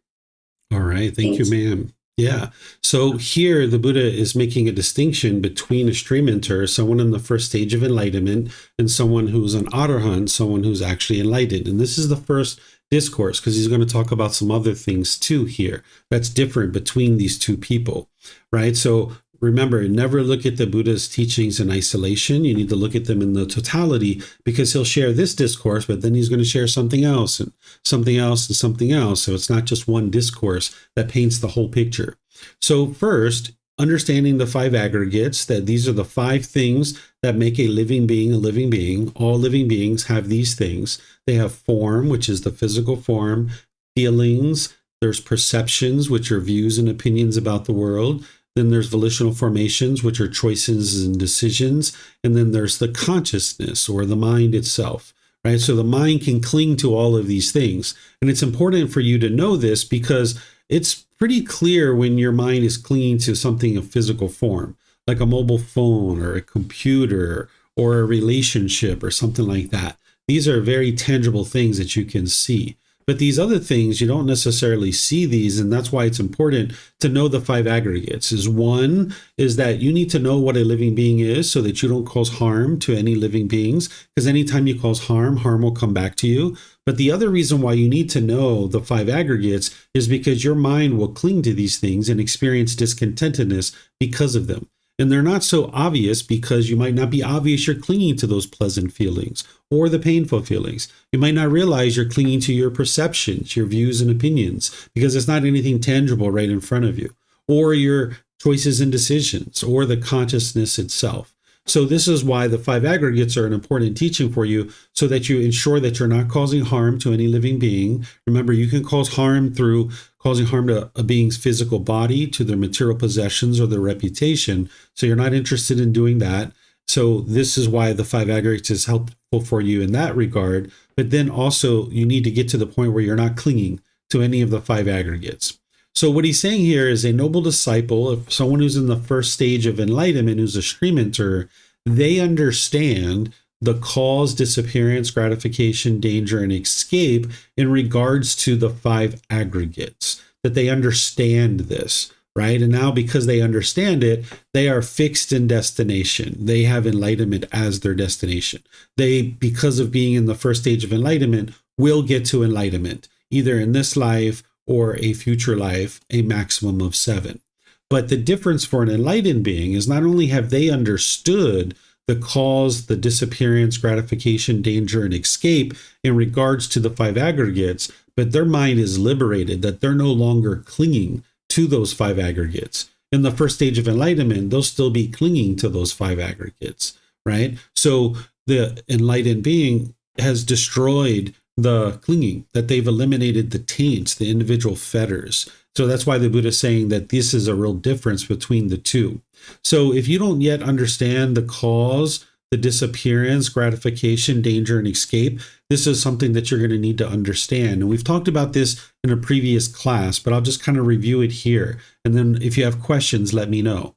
All right. Thank you, ma'am. Yeah. So here the Buddha is making a distinction between a stream enterer, someone in the first stage of enlightenment, and someone who's an arahant, someone who's actually enlightened. And this is the first discourse because he's going to talk about some other things too here that's different between these two people, right? So remember, never look at the Buddha's teachings in isolation. You need to look at them in the totality because he'll share this discourse, but then he's going to share something else and something else and something else. So it's not just one discourse that paints the whole picture. So first, understanding the 5 aggregates, that these are the 5 things that make a living being a living being. All living beings have these things. They have form, which is the physical form, feelings, there's perceptions, which are views and opinions about the world. Then there's volitional formations, which are choices and decisions. And then there's the consciousness or the mind itself, right? So the mind can cling to all of these things. And it's important for you to know this because it's pretty clear when your mind is clinging to something of physical form, like a mobile phone or a computer or a relationship or something like that. These are very tangible things that you can see. But these other things, you don't necessarily see these, and that's why it's important to know the five aggregates. One is that you need to know what a living being is so that you don't cause harm to any living beings, because anytime you cause harm, harm will come back to you. But the other reason why you need to know the five aggregates is because your mind will cling to these things and experience discontentedness because of them. And they're not so obvious because you might not be obvious you're clinging to those pleasant feelings or the painful feelings. You might not realize you're clinging to your perceptions, your views and opinions, because it's not anything tangible right in front of you, or your choices and decisions, or the consciousness itself. So this is why the five aggregates are an important teaching for you, so that you ensure that you're not causing harm to any living being. Remember, you can cause harm through causing harm to a being's physical body, to their material possessions, or their reputation. So you're not interested in doing that. So this is why the five aggregates is helpful for you in that regard. But then also you need to get to the point where you're not clinging to any of the five aggregates. So what he's saying here is a noble disciple, if someone who's in the first stage of enlightenment, who's a stream enter, they understand the cause, disappearance, gratification, danger, and escape in regards to the five aggregates, that they understand this, right? And now because they understand it, they are fixed in destination. They have enlightenment as their destination. They, because of being in the first stage of enlightenment, will get to enlightenment, either in this life or a future life, a maximum of 7. But the difference for an enlightened being is not only have they understood the cause, the disappearance, gratification, danger, and escape in regards to the five aggregates, but their mind is liberated, that they're no longer clinging to those five aggregates. In the first stage of enlightenment, they'll still be clinging to those five aggregates, right? So the enlightened being has destroyed the clinging, that they've eliminated the taints, the individual fetters. So that's why the Buddha is saying that this is a real difference between the two. So if you don't yet understand the cause, the disappearance, gratification, danger, and escape, this is something that you're going to need to understand. And we've talked about this in a previous class, but I'll just kind of review it here. And then if you have questions, let me know.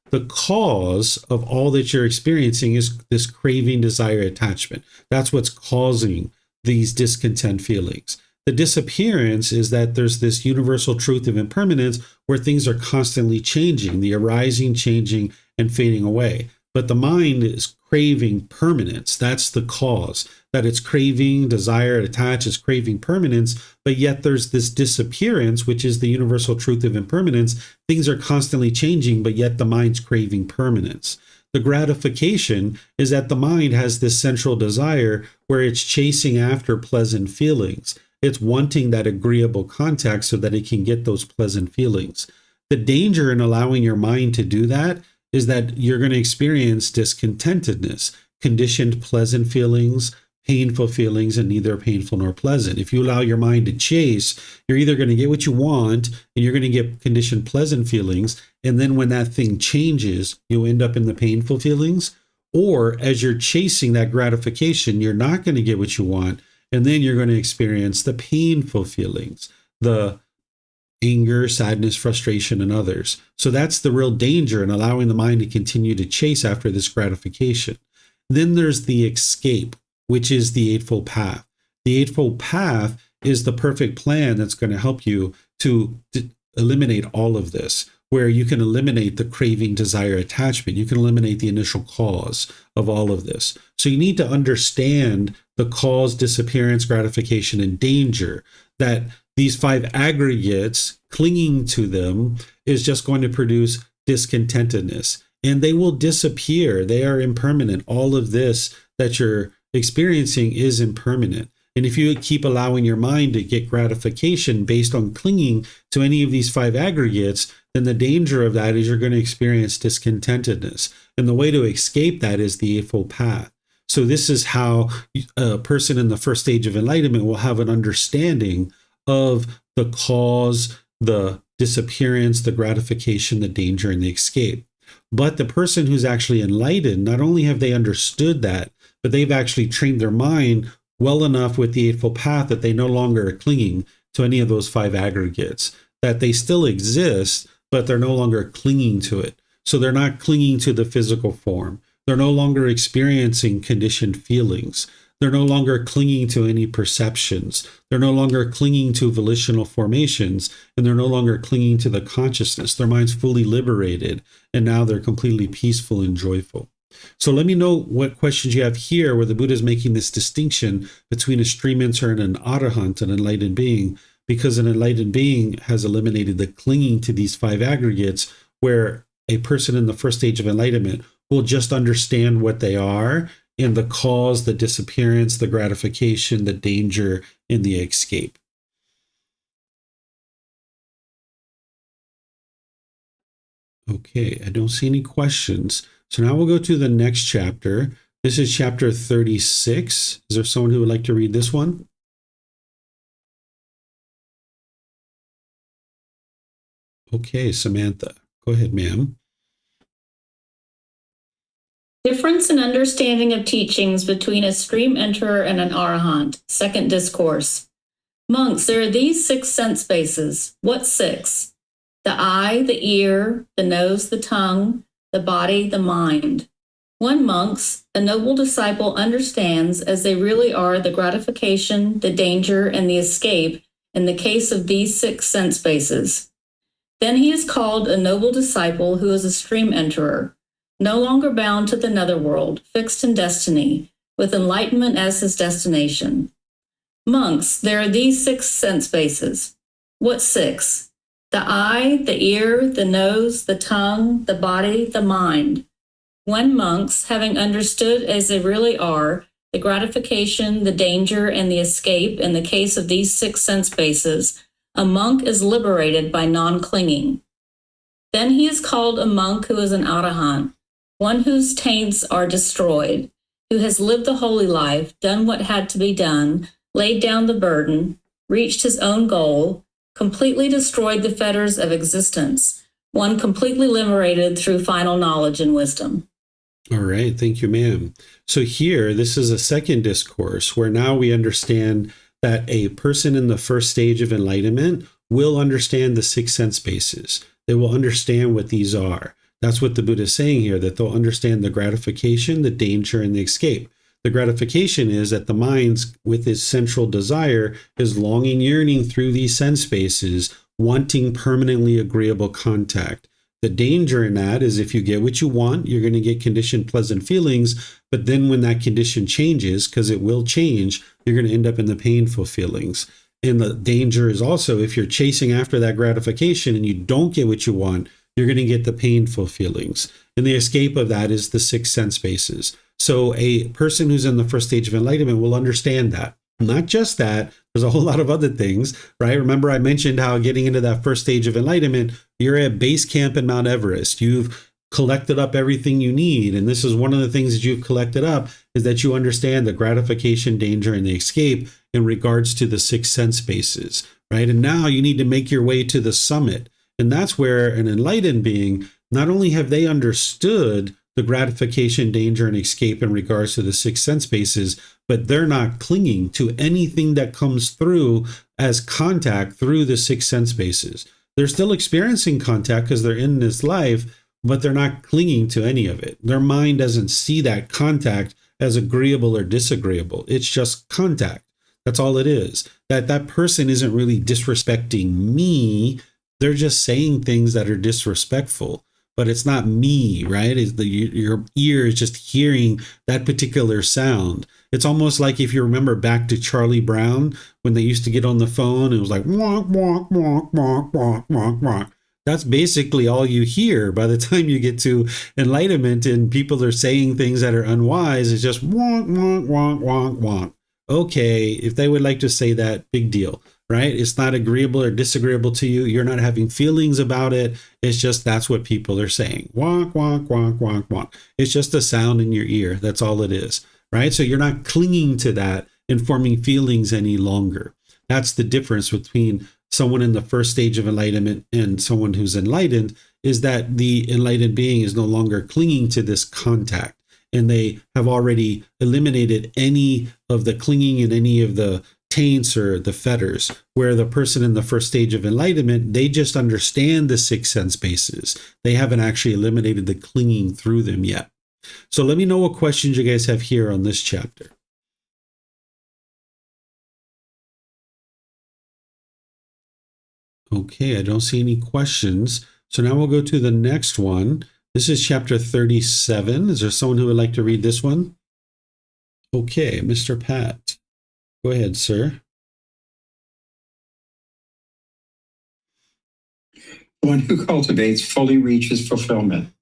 The cause of all that you're experiencing is this craving, desire, attachment. That's what's causing these discontent feelings. The disappearance is that there's this universal truth of impermanence where things are constantly changing, the arising, changing, and fading away. But the mind is craving permanence. That's the cause, that it's craving, desire, attach, it's craving permanence, but yet there's this disappearance, which is the universal truth of impermanence. Things are constantly changing, but yet the mind's craving permanence. The gratification is that the mind has this central desire where it's chasing after pleasant feelings. It's wanting that agreeable contact so that it can get those pleasant feelings. The danger in allowing your mind to do that is that you're going to experience discontentedness, conditioned pleasant feelings, painful feelings, and neither painful nor pleasant. If you allow your mind to chase, you're either going to get what you want and you're going to get conditioned pleasant feelings. And then when that thing changes, you'll end up in the painful feelings. Or as you're chasing that gratification, you're not going to get what you want. And then you're going to experience the painful feelings, the anger, sadness, frustration, and others. So that's the real danger in allowing the mind to continue to chase after this gratification. Then there's the escape, which is the Eightfold Path. The Eightfold Path is the perfect plan that's going to help you to eliminate all of this, where you can eliminate the craving, desire, attachment. You can eliminate the initial cause of all of this. So you need to understand the cause, disappearance, gratification, and danger, that these five aggregates, clinging to them is just going to produce discontentedness, and they will disappear. They are impermanent. All of this that you're experiencing is impermanent. And if you keep allowing your mind to get gratification based on clinging to any of these five aggregates, then the danger of that is you're going to experience discontentedness. And the way to escape that is the Eightfold Path. So this is how a person in the first stage of enlightenment will have an understanding of the cause, the disappearance, the gratification, the danger, and the escape. But the person who's actually enlightened, not only have they understood that, but they've actually trained their mind well enough with the Eightfold Path that they no longer are clinging to any of those five aggregates, that they still exist, but they're no longer clinging to it. So they're not clinging to the physical form. They're no longer experiencing conditioned feelings. They're no longer clinging to any perceptions. They're no longer clinging to volitional formations, and they're no longer clinging to the consciousness. Their mind's fully liberated, and now they're completely peaceful and joyful. So let me know what questions you have here where the Buddha is making this distinction between a stream enter and an arahant, an enlightened being, because an enlightened being has eliminated the clinging to these five aggregates, where a person in the first stage of enlightenment will just understand what they are and the cause, the disappearance, the gratification, the danger, and the escape. Okay, I don't see any questions. So now we'll go to the next chapter. This is chapter 36. Is there someone who would like to read this one? Okay, Samantha. Go ahead, ma'am. Difference in understanding of teachings between a stream enterer and an arahant. Second discourse. Monks, there are these 6 sense bases. What 6? The eye, the ear, the nose, the tongue, the body, the mind. One, monks, a noble disciple understands as they really are the gratification, the danger, and the escape in the case of these 6 sense bases. Then he is called a noble disciple who is a stream enterer, no longer bound to the netherworld, fixed in destiny, with enlightenment as his destination. Monks, there are these 6 sense bases. What 6? The eye, the ear, the nose, the tongue, the body, the mind. When monks, having understood as they really are, the gratification, the danger, and the escape in the case of these 6 sense bases, a monk is liberated by non-clinging. Then he is called a monk who is an arahant, one whose taints are destroyed, who has lived the holy life, done what had to be done, laid down the burden, reached his own goal, completely destroyed the fetters of existence, one completely liberated through final knowledge and wisdom. All right. Thank you, ma'am. So here, this is a second discourse where now we understand that a person in the first stage of enlightenment will understand the 6 sense bases. They will understand what these are. That's what the Buddha is saying here, that they'll understand the gratification, the danger, and the escape. The gratification is that the mind, with its central desire, is longing, yearning through these sense spaces, wanting permanently agreeable contact. The danger in that is if you get what you want, you're going to get conditioned pleasant feelings. But then when that condition changes, because it will change, you're going to end up in the painful feelings. And the danger is also if you're chasing after that gratification and you don't get what you want, you're going to get the painful feelings. And the escape of that is the 6 sense bases. So a person who's in the first stage of enlightenment will understand that. Not just that, there's a whole lot of other things, right? Remember I mentioned how getting into that first stage of enlightenment, you're at base camp in Mount Everest. You've collected up everything you need. And this is one of the things that you've collected up is that you understand the gratification, danger, and the escape in regards to the 6 sense bases, right? And now you need to make your way to the summit. And that's where an enlightened being, not only have they understood the gratification, danger, and escape in regards to the 6 sense bases, but they're not clinging to anything that comes through as contact through the 6 sense bases. They're still experiencing contact because they're in this life, but they're not clinging to any of it. Their mind doesn't see that contact as agreeable or disagreeable. It's just contact. That's all it is. That person isn't really disrespecting me. They're just saying things that are disrespectful. But it's not me, right? Your ear is just hearing that particular sound. It's almost like if you remember back to Charlie Brown, when they used to get on the phone, it was like, wonk, wonk, wonk, wonk, wonk, wonk, wonk. That's basically all you hear by the time you get to enlightenment and people are saying things that are unwise. It's just wonk, wonk, wonk, wonk, wonk. Okay, if they would like to say that, big deal. Right? It's not agreeable or disagreeable to you. You're not having feelings about it. It's just that's what people are saying. Wonk, wonk, wonk, wonk, wonk. It's just a sound in your ear. That's all it is. Right? So you're not clinging to that and forming feelings any longer. That's the difference between someone in the first stage of enlightenment and someone who's enlightened, is that the enlightened being is no longer clinging to this contact. And they have already eliminated any of the clinging and any of the taints or the fetters, where the person in the first stage of enlightenment, they just understand the 6 sense bases. They haven't actually eliminated the clinging through them yet. So let me know what questions you guys have here on this chapter. Okay, I don't see any questions. So now we'll go to the next one. This is chapter 37. Is there someone who would like to read this one? Okay, Mr. Pat. Go ahead, sir. One who cultivates fully reaches fulfillment.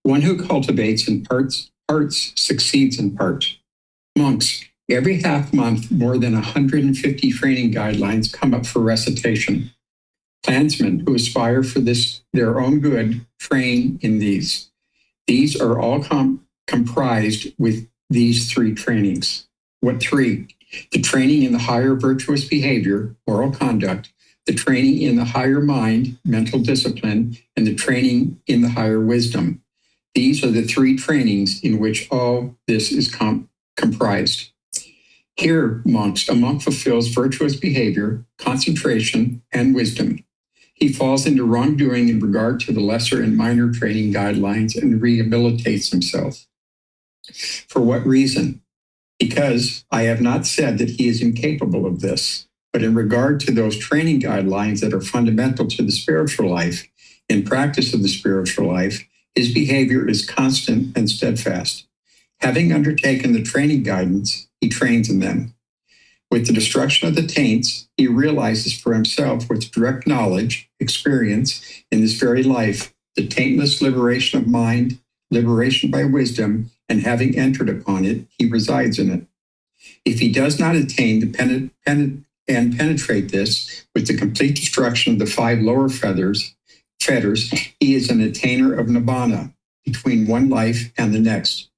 One who cultivates in parts succeeds in part. Monks, every half month, more than 150 training guidelines come up for recitation. Clansmen who aspire for their own good train in these. These are all comprised with these three trainings. What three? The training in the higher virtuous behavior, moral conduct, the training in the higher mind, mental discipline, and the training in the higher wisdom. These are the three trainings in which all this is comprised. Here, monks, a monk fulfills virtuous behavior, concentration, and wisdom. He falls into wrongdoing in regard to the lesser and minor training guidelines and rehabilitates himself. For what reason? Because I have not said that he is incapable of this, but in regard to those training guidelines that are fundamental to the spiritual life, in practice of the spiritual life, his behavior is constant and steadfast. Having undertaken the training guidance, he trains in them. With the destruction of the taints, he realizes for himself with direct knowledge, experience in this very life, the taintless liberation of mind, liberation by wisdom, and having entered upon it, he resides in it. If he does not attain to penetrate this with the complete destruction of the 5 lower fetters, he is an attainer of nibbana, between one life and the next.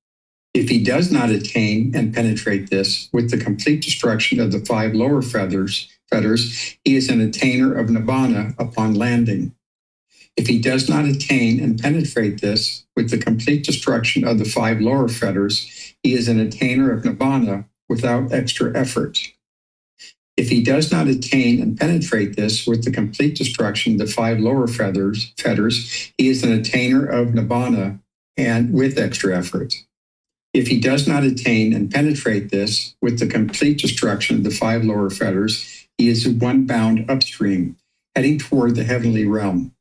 If he does not attain and penetrate this with the complete destruction of the 5 lower fetters, he is an attainer of nibbana upon landing. If he does not attain and penetrate this with the complete destruction of the 5 lower fetters, he is an attainer of nibbana without extra effort. If he does not attain and penetrate this with the complete destruction of the 5 lower fetters, he is an attainer of nibbana and with extra effort. If he does not attain and penetrate this with the complete destruction of the 5 lower fetters, he is one bound upstream, heading toward the heavenly realm.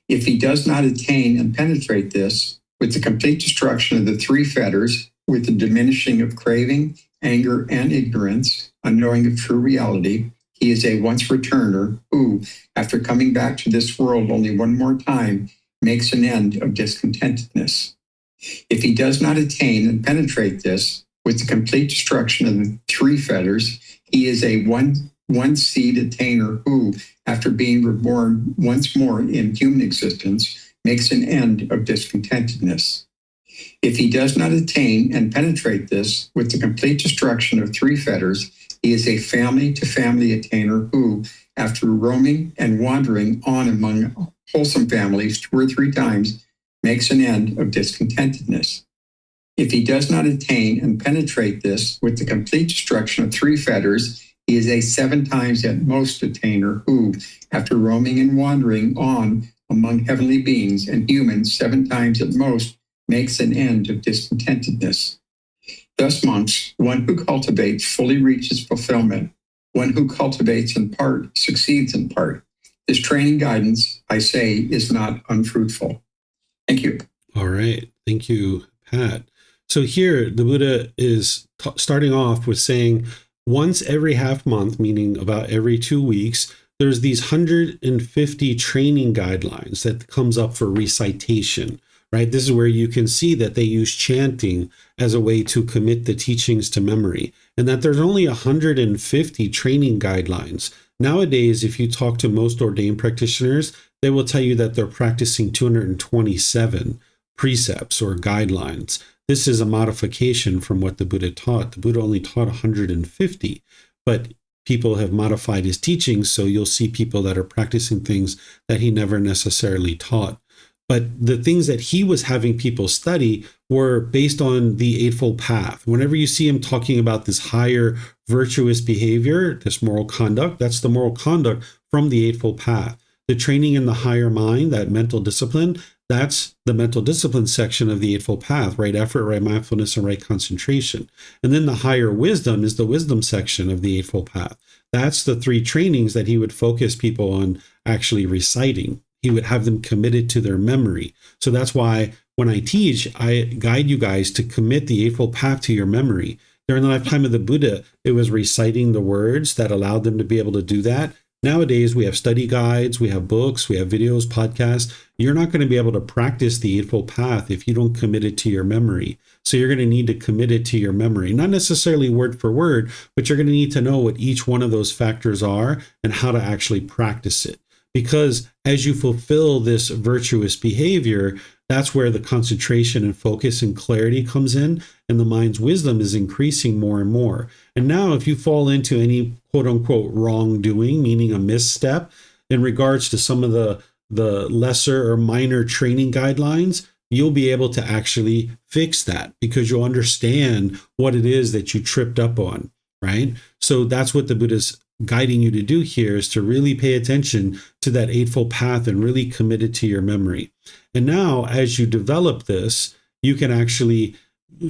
If he does not attain and penetrate this with the complete destruction of the 3 fetters, with the diminishing of craving, anger, and ignorance, unknowing of true reality, he is a once returner who, after coming back to this world only one more time, makes an end of discontentedness. If he does not attain and penetrate this with the complete destruction of the 3 fetters, he is a one seed attainer who, after being reborn once more in human existence, makes an end of discontentedness. If he does not attain and penetrate this with the complete destruction of 3 fetters, he is a family-to-family attainer who, after roaming and wandering on among wholesome families 2 or 3 times, makes an end of discontentedness. If he does not attain and penetrate this with the complete destruction of 3 fetters, he is a 7 times at most attainer who, after roaming and wandering on among heavenly beings and humans 7 times at most, makes an end of discontentedness. Thus, monks, one who cultivates fully reaches fulfillment. One who cultivates in part succeeds in part. This training guidance, I say, is not unfruitful. Thank you. All right. Thank you, Pat. So here, the Buddha is starting off with saying once every half month, meaning about every 2 weeks, there's these 150 training guidelines that comes up for recitation, right? This is where you can see that they use chanting as a way to commit the teachings to memory, and that there's only 150 training guidelines. Nowadays, if you talk to most ordained practitioners, they will tell you that they're practicing 227 precepts or guidelines. This is a modification from what the Buddha taught. The Buddha only taught 150, but people have modified his teachings, so you'll see people that are practicing things that he never necessarily taught. But the things that he was having people study were based on the Eightfold Path. Whenever you see him talking about this higher virtuous behavior, this moral conduct, that's the moral conduct from the Eightfold Path. The training in the higher mind, that mental discipline, that's the mental discipline section of the Eightfold Path, right effort, right mindfulness, and right concentration. And then the higher wisdom is the wisdom section of the Eightfold Path. That's the 3 trainings that he would focus people on actually reciting. He would have them committed to their memory. So that's why when I teach, I guide you guys to commit the Eightfold Path to your memory. During the lifetime of the Buddha, it was reciting the words that allowed them to be able to do that. Nowadays, we have study guides, we have books, we have videos, podcasts. You're not going to be able to practice the Eightfold Path if you don't commit it to your memory. So you're going to need to commit it to your memory, not necessarily word for word, but you're going to need to know what each one of those factors are and how to actually practice it. Because as you fulfill this virtuous behavior, that's where the concentration and focus and clarity comes in, and the mind's wisdom is increasing more and more. And now if you fall into any quote unquote wrongdoing, meaning a misstep in regards to some of the lesser or minor training guidelines, you'll be able to actually fix that because you'll understand what it is that you tripped up on, right? So that's what the Buddha's guiding you to do here, is to really pay attention to that Eightfold Path and really commit it to your memory. And now as you develop this, you can actually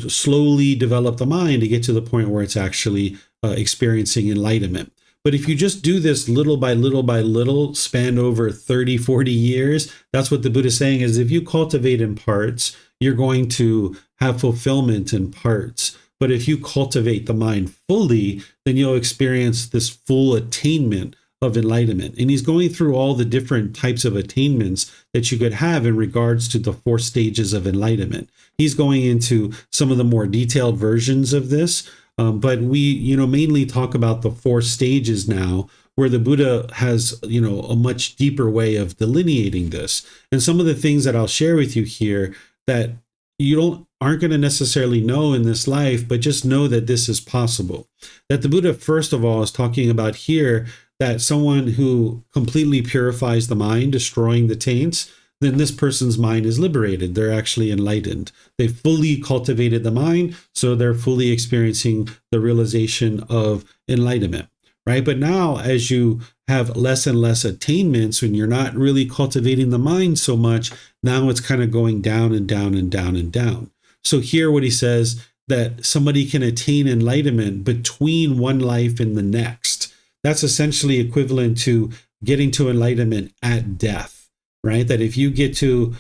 slowly develop the mind to get to the point where it's actually experiencing enlightenment. But if you just do this little by little by little, spanned over 30, 40 years, that's what the Buddha is saying, is if you cultivate in parts, you're going to have fulfillment in parts. But if you cultivate the mind fully, then you'll experience this full attainment of enlightenment. And he's going through all the different types of attainments that you could have in regards to the 4 stages of enlightenment. He's going into some of the more detailed versions of this, but we, mainly talk about the 4 stages now, where the Buddha has, a much deeper way of delineating this. And some of the things that I'll share with you here that you aren't going to necessarily know in this life, but just know that this is possible. That the Buddha, first of all, is talking about here that someone who completely purifies the mind, destroying the taints, then this person's mind is liberated. They're actually enlightened. They fully cultivated the mind, so they're fully experiencing the realization of enlightenment, right? But now as you have less and less attainments, when you're not really cultivating the mind so much, now it's kind of going down and down and down and down. So here what he says, that somebody can attain enlightenment between one life and the next. That's essentially equivalent to getting to enlightenment at death, right? That if you get to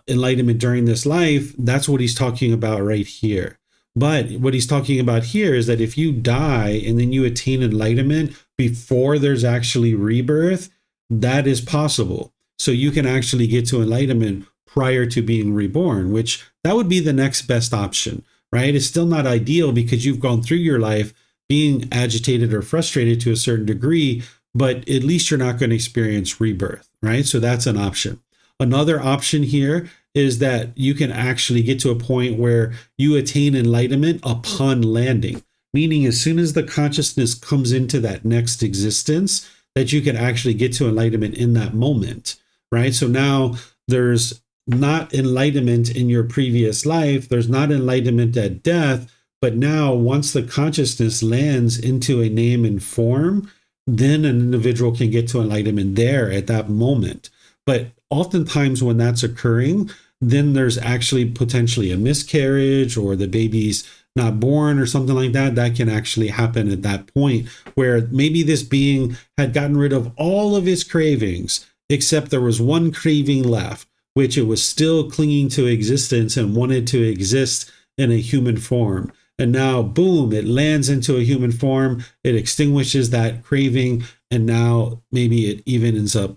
enlightenment during this life, that's what he's talking about right here. But what he's talking about here is that if you die and then you attain enlightenment before there's actually rebirth, that is possible. So you can actually get to enlightenment prior to being reborn, which that would be the next best option, right? It's still not ideal because you've gone through your life being agitated or frustrated to a certain degree, but at least you're not going to experience rebirth, right? So that's an option. Another option here is that you can actually get to a point where you attain enlightenment upon landing, meaning as soon as the consciousness comes into that next existence, that you can actually get to enlightenment in that moment, right? So now there's not enlightenment in your previous life, there's not enlightenment at death, but now once the consciousness lands into a name and form, then an individual can get to enlightenment there at that moment. But oftentimes when that's occurring, then there's actually potentially a miscarriage or the baby's not born or something like that. That can actually happen at that point where maybe this being had gotten rid of all of his cravings, except there was one craving left, which it was still clinging to existence and wanted to exist in a human form. And now, boom, it lands into a human form. It extinguishes that craving. And now maybe it even ends up,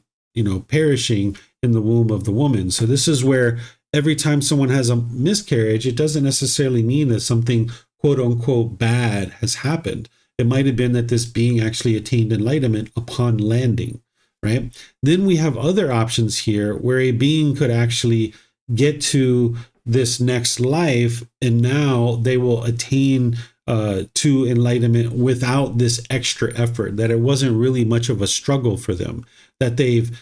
perishing in the womb of the woman. So this is where every time someone has a miscarriage, it doesn't necessarily mean that something quote unquote bad has happened. It might have been that this being actually attained enlightenment upon landing, right? Then we have other options here where a being could actually get to this next life, and now they will attain to enlightenment without this extra effort, that it wasn't really much of a struggle for them, that they've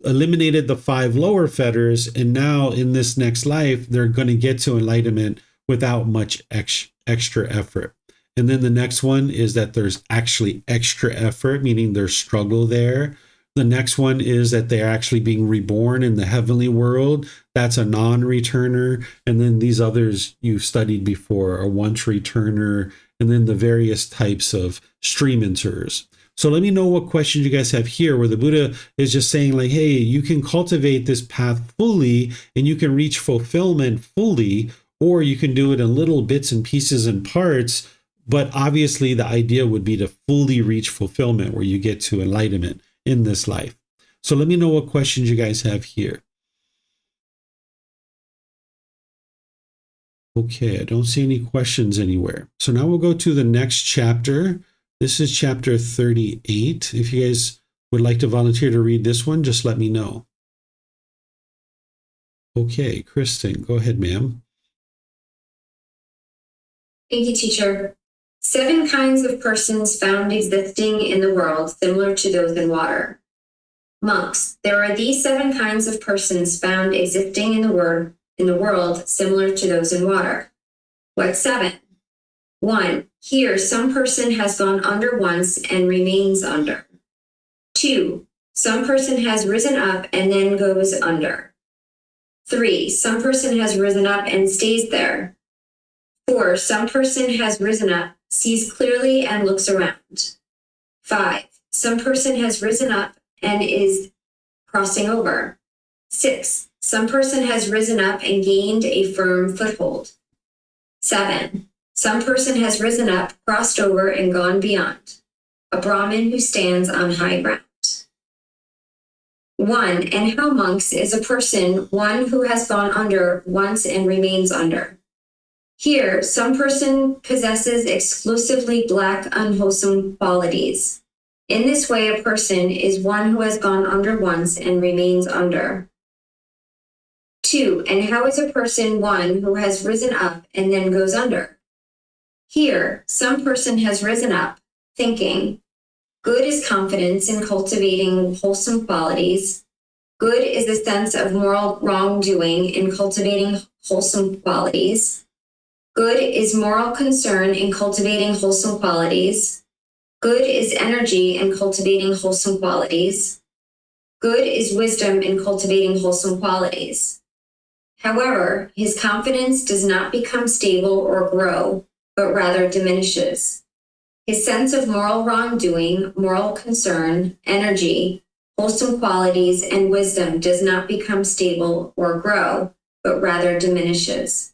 eliminated the 5 lower fetters, and now in this next life, they're going to get to enlightenment without much extra effort. And then the next one is that there's actually extra effort, meaning there's struggle there. The next one is that they're actually being reborn in the heavenly world. That's a non-returner. And then these others you've studied before, a once returner, and then the various types of stream enterers. So let me know what questions you guys have here, where the Buddha is just saying like, hey, you can cultivate this path fully and you can reach fulfillment fully, or you can do it in little bits and pieces and parts. But obviously the idea would be to fully reach fulfillment, where you get to enlightenment in this life. So let me know what questions you guys have here. Okay, I don't see any questions anywhere. So now we'll go to the next chapter. This is chapter 38. If you guys would like to volunteer to read this one, just let me know. Okay, Kristen, go ahead, ma'am. Thank you, teacher. 7 kinds of persons found existing in the world similar to those in water. Monks, there are these 7 kinds of persons found existing in the world similar to those in water. What 7? 1. Here, some person has gone under once and remains under. 2. Some person has risen up and then goes under. 3. Some person has risen up and stays there. 4. Some person has risen up, sees clearly, and looks around. 5. Some person has risen up and is crossing over. 6. Some person has risen up and gained a firm foothold. 7. Some person has risen up, crossed over, and gone beyond. A Brahmin who stands on high ground. 1. And how, monks, is a person one who has gone under once and remains under? Here, some person possesses exclusively black, unwholesome qualities. In this way, a person is one who has gone under once and remains under. 2. And how is a person one who has risen up and then goes under? Here, some person has risen up, thinking. Good is confidence in cultivating wholesome qualities. Good is the sense of moral wrongdoing in cultivating wholesome qualities. Good is moral concern in cultivating wholesome qualities. Good is energy in cultivating wholesome qualities. Good is wisdom in cultivating wholesome qualities. However, his confidence does not become stable or grow, but rather diminishes. His sense of moral wrongdoing, moral concern, energy, wholesome qualities, and wisdom does not become stable or grow, but rather diminishes.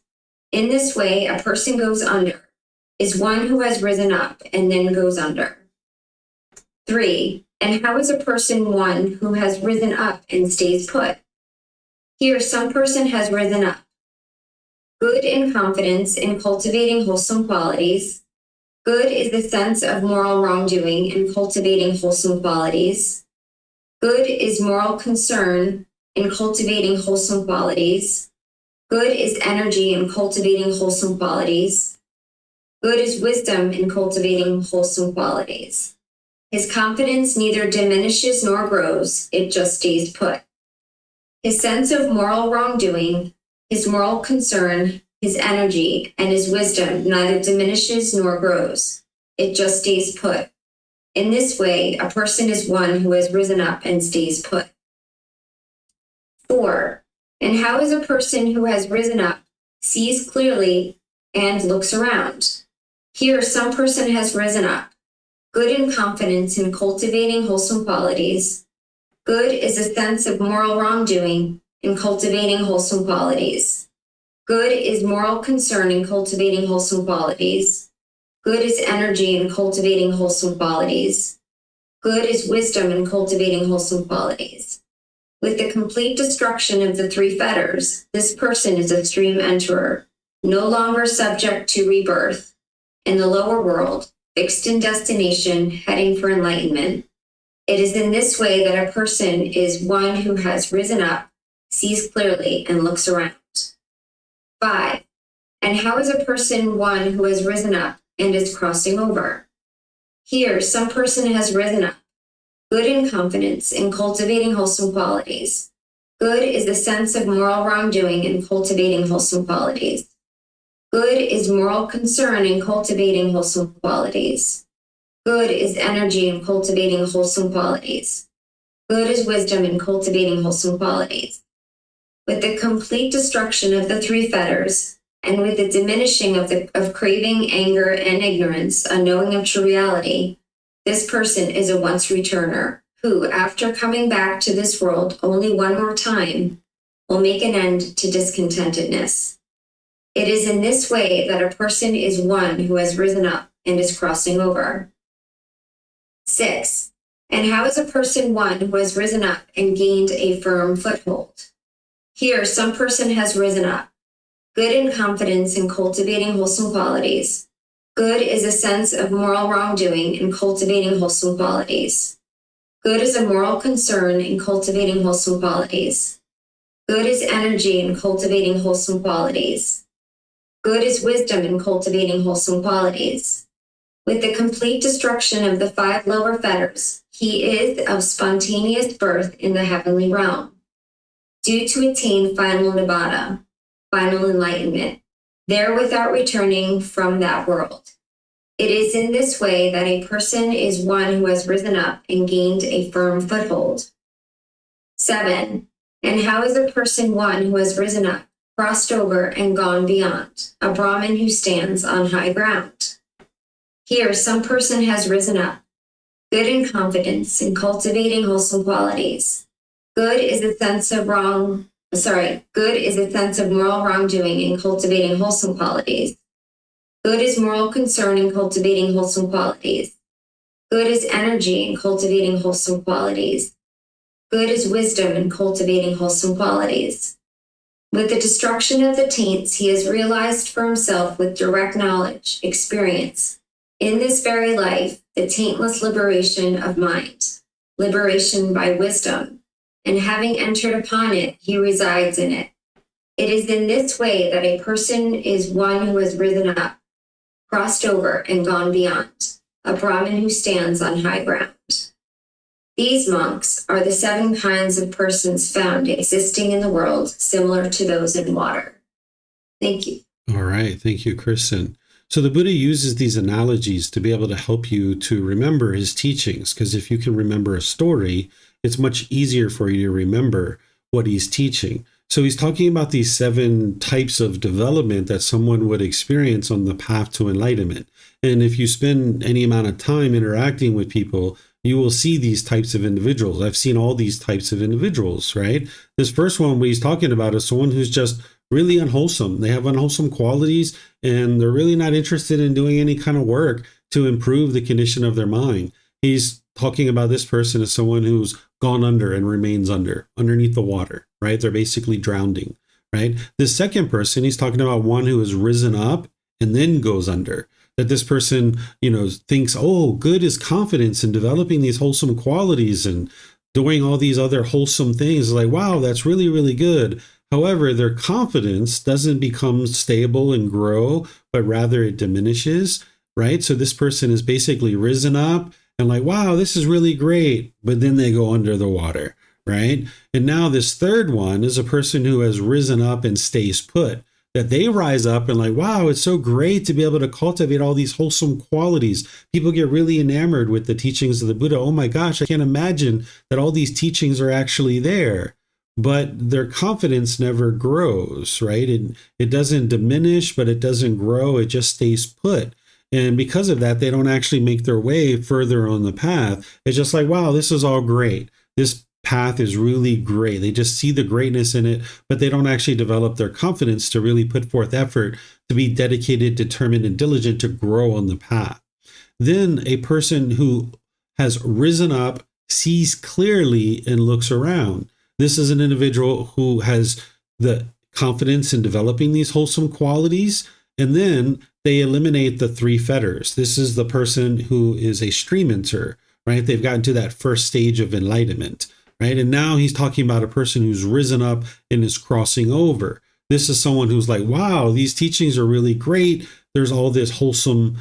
In this way, a person goes under, is one who has risen up and then goes under. 3. And how is a person one who has risen up and stays put? Here, some person has risen up. Good in confidence in cultivating wholesome qualities. Good is the sense of moral wrongdoing in cultivating wholesome qualities. Good is moral concern in cultivating wholesome qualities. Good is energy in cultivating wholesome qualities. Good is wisdom in cultivating wholesome qualities. His confidence neither diminishes nor grows, it just stays put. His sense of moral wrongdoing, his moral concern, his energy, and his wisdom neither diminishes nor grows. It just stays put. In this way, a person is one who has risen up and stays put. 4. And how is a person who has risen up, sees clearly, and looks around? Here, some person has risen up. Good in confidence in cultivating wholesome qualities. Good is a sense of moral wrongdoing in cultivating wholesome qualities. Good is moral concern in cultivating wholesome qualities. Good is energy in cultivating wholesome qualities. Good is wisdom in cultivating wholesome qualities. With the complete destruction of the 3 fetters, this person is a stream enterer, no longer subject to rebirth, in the lower world, fixed in destination, heading for enlightenment. It is in this way that a person is one who has risen up, sees clearly, and looks around. 5. And how is a person one who has risen up and is crossing over? Here, some person has risen up. Good in confidence in cultivating wholesome qualities. Good is the sense of moral wrongdoing in cultivating wholesome qualities. Good is moral concern in cultivating wholesome qualities. Good is energy in cultivating wholesome qualities. Good is wisdom in cultivating wholesome qualities. With the complete destruction of the 3 fetters, and with the diminishing of craving, anger, and ignorance, a knowing of true reality, This person is a once returner who, after coming back to this world only one more time, will make an end to discontentedness. It is in this way that a person is one who has risen up and is crossing over. 6. And how is a person one who has risen up and gained a firm foothold? Here, some person has risen up, good in confidence in cultivating wholesome qualities. Good is a sense of moral wrongdoing in cultivating wholesome qualities. Good is a moral concern in cultivating wholesome qualities. Good is energy in cultivating wholesome qualities. Good is wisdom in cultivating wholesome qualities. With the complete destruction of the 5 lower fetters, he is of spontaneous birth in the heavenly realm, due to attain final nibbana, final enlightenment, there without returning from that world. It is in this way that a person is one who has risen up and gained a firm foothold. 7. And how is a person one who has risen up, crossed over, and gone beyond, a Brahmin who stands on high ground? Here, some person has risen up, good in confidence in cultivating wholesome qualities. Good is a sense of moral wrongdoing in cultivating wholesome qualities. Good is moral concern in cultivating wholesome qualities. Good is energy in cultivating wholesome qualities. Good is wisdom in cultivating wholesome qualities. With the destruction of the taints, he has realized for himself with direct knowledge, experience, in this very life, the taintless liberation of mind, liberation by wisdom, and having entered upon it, he resides in it. It is in this way that a person is one who has risen up, crossed over, and gone beyond, a Brahmin who stands on high ground. These monks are the 7 kinds of persons found existing in the world, similar to those in water. Thank you. All right. Thank you, Kristen. So the Buddha uses these analogies to be able to help you to remember his teachings, because if you can remember a story, it's much easier for you to remember what he's teaching. So he's talking about these 7 types of development that someone would experience on the path to enlightenment. And if you spend any amount of time interacting with people, you will see these types of individuals. I've seen all these types of individuals, right? This first one, what he's talking about is someone who's just really unwholesome. They have unwholesome qualities, and they're really not interested in doing any kind of work to improve the condition of their mind. He's talking about this person as someone who's gone under and remains underneath the water, right? They're basically drowning, right? The second person, he's talking about one who has risen up and then goes under. That this person, thinks, oh, good is confidence in developing these wholesome qualities and doing all these other wholesome things. Like, wow, that's really, really good. However, their confidence doesn't become stable and grow, but rather it diminishes, right? So this person is basically risen up and like, wow, this is really great. But then they go under the water, right? And now this third one is a person who has risen up and stays put. That they rise up and like, wow, it's so great to be able to cultivate all these wholesome qualities. People get really enamored with the teachings of the Buddha. Oh my gosh, I can't imagine that all these teachings are actually there. But their confidence never grows, right? It doesn't diminish, but it doesn't grow. It just stays put. And because of that, they don't actually make their way further on the path. It's just like, wow, this is all great. This path is really great. They just see the greatness in it, but they don't actually develop their confidence to really put forth effort to be dedicated, determined, and diligent to grow on the path. Then a person who has risen up, sees clearly, and looks around. This is an individual who has the confidence in developing these wholesome qualities, and then they eliminate the 3 fetters. This is the person who is a stream enter, right? They've gotten to that first stage of enlightenment. Right. And now he's talking about a person who's risen up and is crossing over. This is someone who's like, wow, these teachings are really great. There's all this wholesome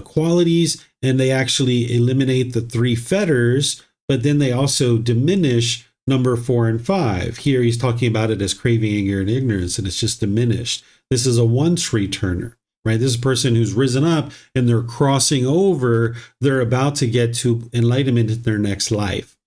qualities, and they actually eliminate the 3 fetters, but then they also diminish number 4 and 5. Here he's talking about it as craving, anger, and ignorance, and it's just diminished. This is a once returner. Right. This is a person who's risen up and they're crossing over. They're about to get to enlightenment in their next life.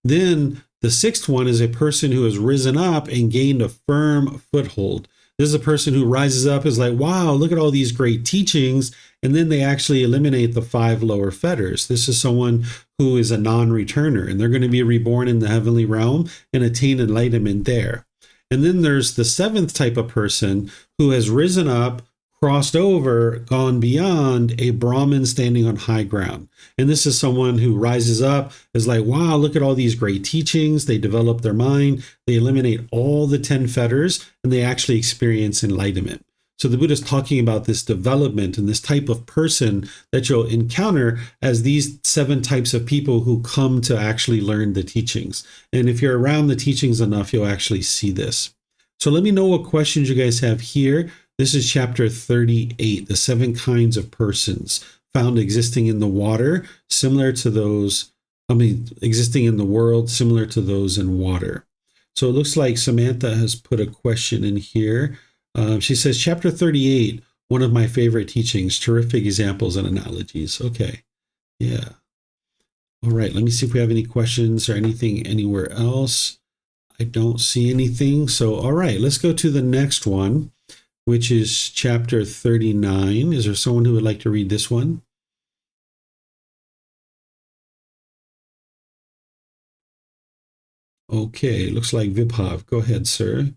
Then the 6th one is a person who has risen up and gained a firm foothold. This is a person who rises up, is like, wow, look at all these great teachings. And then they actually eliminate the 5 lower fetters. This is someone who is a non-returner, and they're going to be reborn in the heavenly realm and attain enlightenment there. And then there's the 7th type of person who has risen up, crossed over, gone beyond, a Brahmin standing on high ground. And this is someone who rises up, is like, wow, look at all these great teachings. They develop their mind, they eliminate all the 10 fetters, and they actually experience enlightenment. So the Buddha is talking about this development and this type of person that you'll encounter as these 7 types of people who come to actually learn the teachings. And if you're around the teachings enough, you'll actually see this. So let me know what questions you guys have here. This is chapter 38, the 7 kinds of persons found existing in the water, similar to those, existing in the world, similar to those in water. So it looks like Samantha has put a question in here. She says, chapter 38, one of my favorite teachings, terrific examples and analogies. Okay, yeah. All right, let me see if we have any questions or anything anywhere else. I don't see anything. So, all right, let's go to the next one, which is chapter 39. Is there someone who would like to read this one? Okay, looks like Vibhav. Go ahead, sir.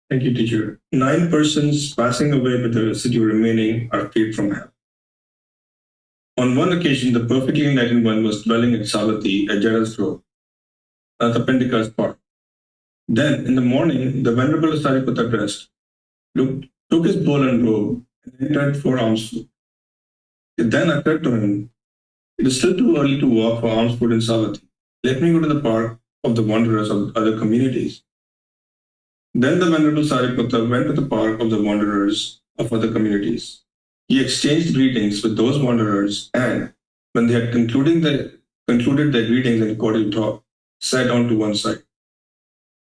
Thank you, teacher. 9 persons passing away with the residue remaining are freed from hell. On one occasion, the perfectly enlightened one was dwelling at Savatthi, at Jara's grove, at the Pendika's park. Then, in the morning, the Venerable Sariputta dressed, took his bowl and robe, and entered for alms food. It then occurred to him, it is still too early to walk for alms food in Savatthi. Let me go to the park of the wanderers of other communities. Then the Venerable Sariputta went to the park of the wanderers of other communities. He exchanged greetings with those wanderers, and when they had concluded their greetings and cordial talk, sat down to one side.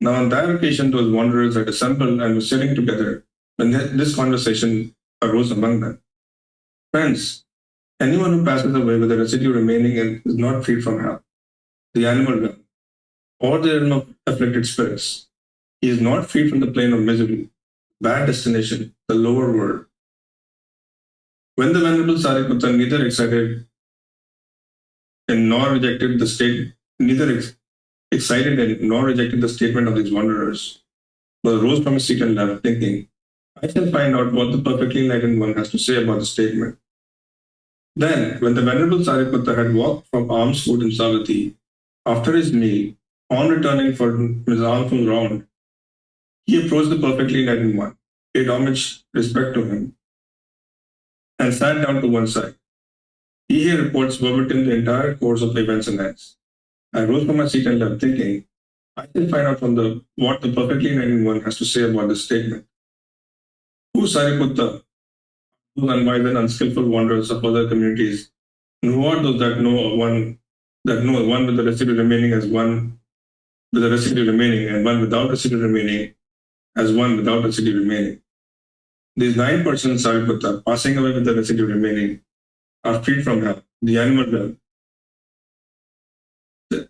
Now on that occasion, those wanderers had assembled and were sitting together when this conversation arose among them. Friends, anyone who passes away with the residue remaining and is not freed from hell, the animal realm, or the realm of afflicted spirits, he is not free from the plane of misery, bad destination, the lower world. When the Venerable Sariputta neither excited and nor rejected the statement of these wanderers, but rose from his seat and left, thinking, I shall find out what the perfectly enlightened one has to say about the statement. Then, when the Venerable Sariputta had walked from alms food in Savatthi, after his meal, on returning for his almsful round, he approached the perfectly enlightened one, paid homage, respect to him, and sat down to one side. He here reports verbatim the entire course of events and acts. I rose from my seat and left, thinking, I shall find out from what the perfectly enlightened one has to say about this statement. Who Sariputta, those unwise and unskillful wanderers of other communities, and who are those that know one with the residue remaining as one with the residue remaining, and one without residue remaining as one without residue remaining? These 9 persons, Sariputta, passing away with the residue remaining, are freed from hell, the animal realm,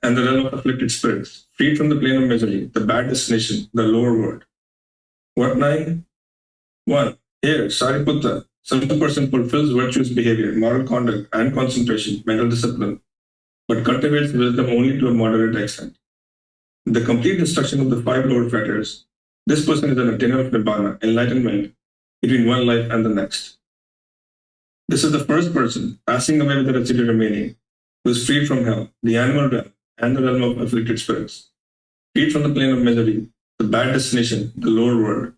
and the realm of afflicted spirits, freed from the plane of misery, the bad destination, the lower world. What 9? 1. Here, Sariputta, such a person fulfills virtuous behavior, moral conduct, and concentration, mental discipline, but cultivates wisdom only to a moderate extent. The complete destruction of the 5 lower fetters, this person is an attainer of Nibbana, enlightenment, between one life and the next. This is the first person, passing away with the residue remaining, who is freed from hell, the animal realm, and the realm of afflicted spirits, freed from the plane of misery, the bad destination, the lower world.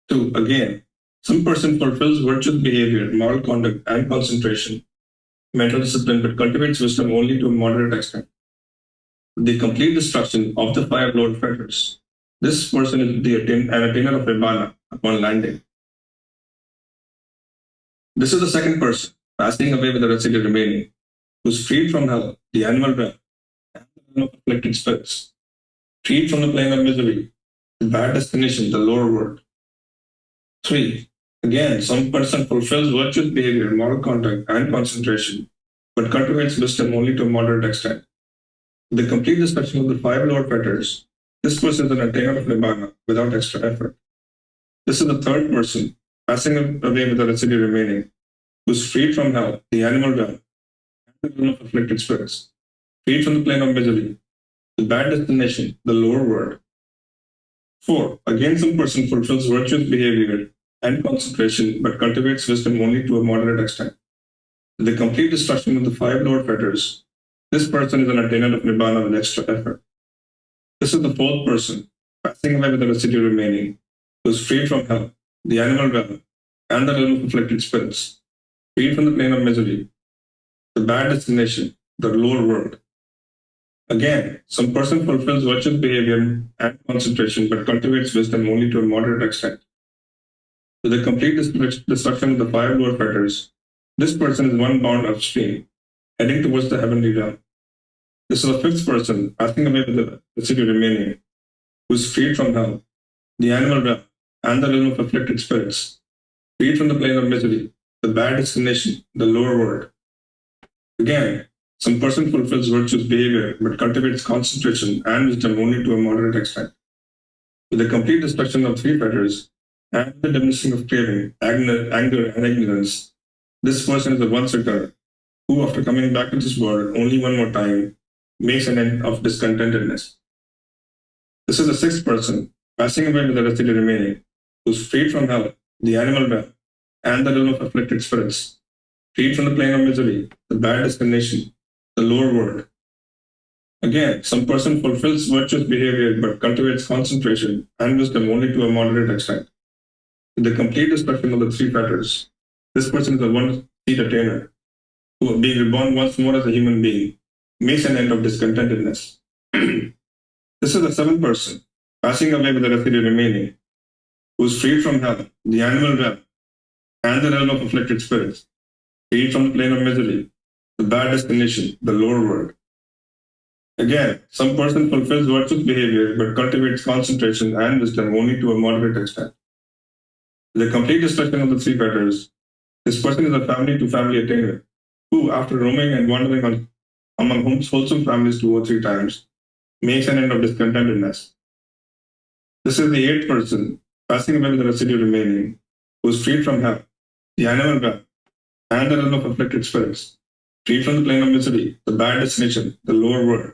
2. Again, some person fulfills virtuous behavior, moral conduct, and concentration, mental discipline, but cultivates wisdom only to a moderate extent. The complete destruction of the 5 lower fetters, this person is an attainer of Nibbana upon landing. This is the second person, passing away with the residue remaining, who is freed from hell, the animal realm, and the realm of afflicted spirits, freed from the plane of misery, the bad destination, the lower world. 3. Again, some person fulfills virtuous behavior, moral conduct, and concentration, but cultivates wisdom only to a moderate extent. The complete destruction of the 5 lower fetters, This person is an attainer of Nibbana without extra effort. This is the third person, passing away with the residue remaining, who is freed from hell, the animal realm, and the realm of afflicted spirits, freed from the plane of misery, the bad destination, the lower world. 4. Again, some person fulfills virtuous behavior and concentration, but cultivates wisdom only to a moderate extent. The complete destruction of the 5 lower fetters, this person is an attainer of Nibbana with extra effort. This is the 4th person, passing away with the residue remaining, who is freed from hell, the animal realm, and the realm of afflicted spirits, freed from the plane of misery, the bad destination, the lower world. Again, some person fulfills virtuous behavior and concentration, but cultivates wisdom only to a moderate extent. With the complete destruction of the 5 lower fetters, this person is one bound upstream, heading towards the heavenly realm. This is the 5th person, passing away with the residue remaining, who is freed from hell, the animal realm, and the realm of afflicted spirits, freed from the plane of misery, the bad destination, the lower world. Again, some person fulfills virtuous behavior but cultivates concentration and wisdom only to a moderate extent. With the complete destruction of 3 fetters and the diminishing of craving, anger, and ignorance, this person is a one-sitter who, after coming back to this world only one more time, makes an end of discontentedness. This is the 6th person, passing away with the residue remaining, who is freed from hell, the animal realm, and the realm of afflicted spirits, freed from the plane of misery, the bad destination, the lower world. Again, some person fulfills virtuous behavior but cultivates concentration and wisdom only to a moderate extent. With the complete destruction of the 3 fetters, this person is a one-seat attainer who, being reborn once more as a human being, makes an end of discontentedness. This is the 7th person, passing away with the residue remaining, who is freed from hell, the animal realm, and the realm of afflicted spirits, freed from the plane of misery, the bad destination, the lower world. Again, some person fulfills virtuous behavior but cultivates concentration and wisdom only to a moderate extent. With the complete destruction of the 3 fetters, this person is a family-to-family attainer who, after roaming and wandering among wholesome families 2 or 3 times, makes an end of discontentedness. This is the 8th person, passing away with the residue remaining, who is freed from hell, the animal realm, and the realm of afflicted spirits, freed from the plane of misery, the bad destination, the lower world.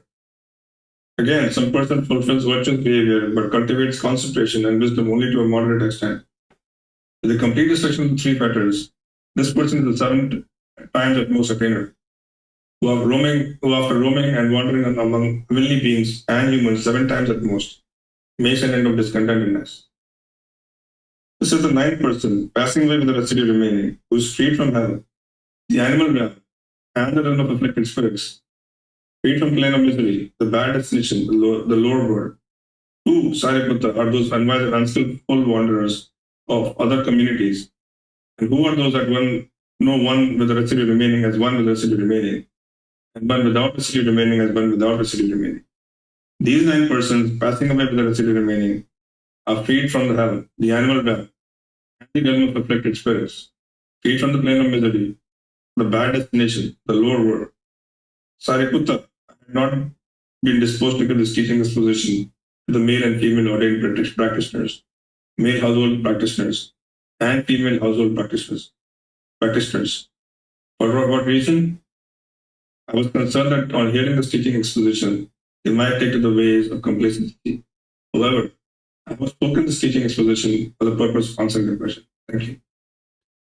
Again, some person fulfills virtuous behavior but cultivates concentration and wisdom only to a moderate extent. With the complete destruction of the 3 fetters, this person is the 7th times at most attainer, who after roaming and wandering among heavenly beings and humans 7 times at most, makes an end of discontentedness. This is the 9th person, passing away with the residue remaining, who is freed from hell, the animal realm, and the realm of afflicted spirits, freed from plane of misery, the bad destination, the lower world. Who, Sariputta, are those unwise and unskillful wanderers of other communities? And who are those that know one with the residue remaining as one with the residue remaining, and one without residue remaining as one without residue remaining? These 9 persons, passing away with the residue remaining, are freed from the hell, the animal realm, and the realm of afflicted spirits, freed from the plane of misery, the bad destination, the lower world. Sariputta had not been disposed to give this teaching exposition to the male and female ordained practitioners, male household practitioners, and female household practitioners. For what reason? I was concerned that on hearing this teaching exposition, they might take to the ways of complacency. However, I have spoken this teaching exposition for the purpose of answering the question. Thank you.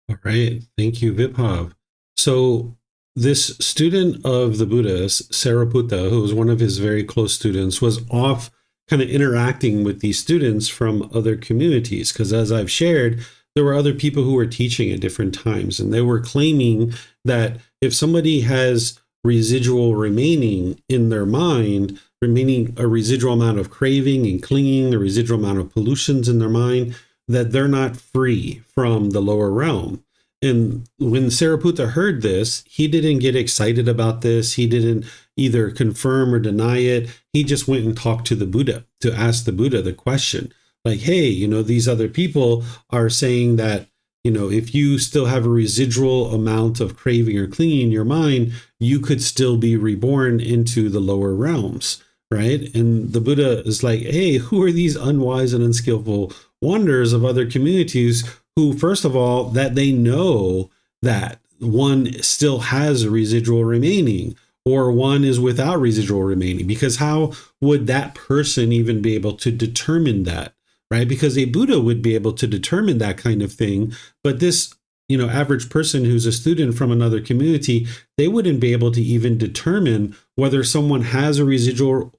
All right. Thank you, Vibhav. So this student of the Buddha's, Sariputta, who was one of his very close students, was off kind of interacting with these students from other communities. Because as I've shared, there were other people who were teaching at different times, and they were claiming that if somebody has residual remaining in their mind, remaining a residual amount of craving and clinging, a residual amount of pollutions in their mind, that they're not free from the lower realm. And when Sariputta heard this, he didn't get excited about this. He didn't either confirm or deny it. He just went and talked to the Buddha to ask the Buddha the question, like, hey, these other people are saying that, if you still have a residual amount of craving or clinging in your mind, you could still be reborn into the lower realms. right? And the Buddha is like, hey, who are these unwise and unskillful wanderers of other communities who, first of all, that they know that one still has a residual remaining, or one is without residual remaining? Because how would that person even be able to determine that, right? Because a Buddha would be able to determine that kind of thing, but this, average person who's a student from another community, they wouldn't be able to even determine whether someone has a residual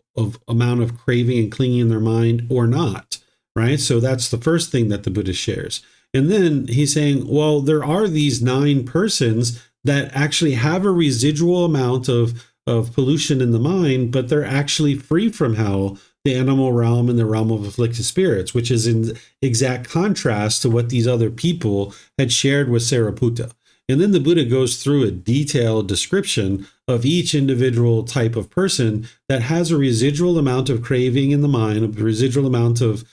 amount of craving and clinging in their mind or not, right? So that's the first thing that the Buddha shares. And then he's saying, well, there are these 9 persons that actually have a residual amount of pollution in the mind, but they're actually free from hell, the animal realm, and the realm of afflicted spirits, which is in exact contrast to what these other people had shared with Sariputta. And then the Buddha goes through a detailed description of each individual type of person that has a residual amount of craving in the mind, a residual amount of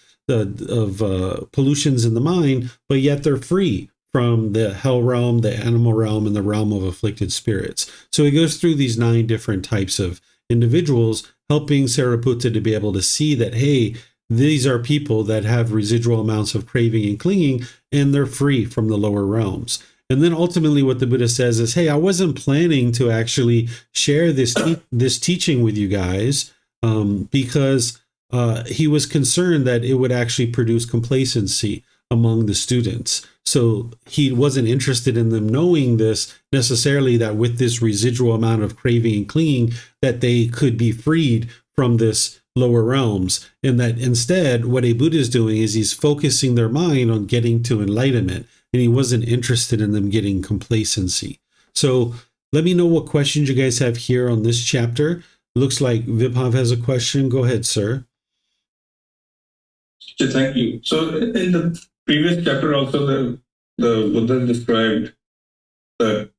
pollutions in the mind, but yet they're free from the hell realm, the animal realm, and the realm of afflicted spirits. So he goes through these 9 different types of individuals, helping Sariputta to be able to see that, hey, these are people that have residual amounts of craving and clinging, and they're free from the lower realms. And then ultimately what the Buddha says is, hey, I wasn't planning to actually share this teaching with you guys because he was concerned that it would actually produce complacency among the students. So he wasn't interested in them knowing this necessarily, that with this residual amount of craving and clinging, that they could be freed from this lower realms. And that instead, what a Buddha is doing is he's focusing their mind on getting to enlightenment. And he wasn't interested in them getting complacency. So let me know what questions you guys have here on this chapter. Looks like Vibhav has a question. Go ahead, sir. Thank you. So in the previous chapter also, the Buddha described that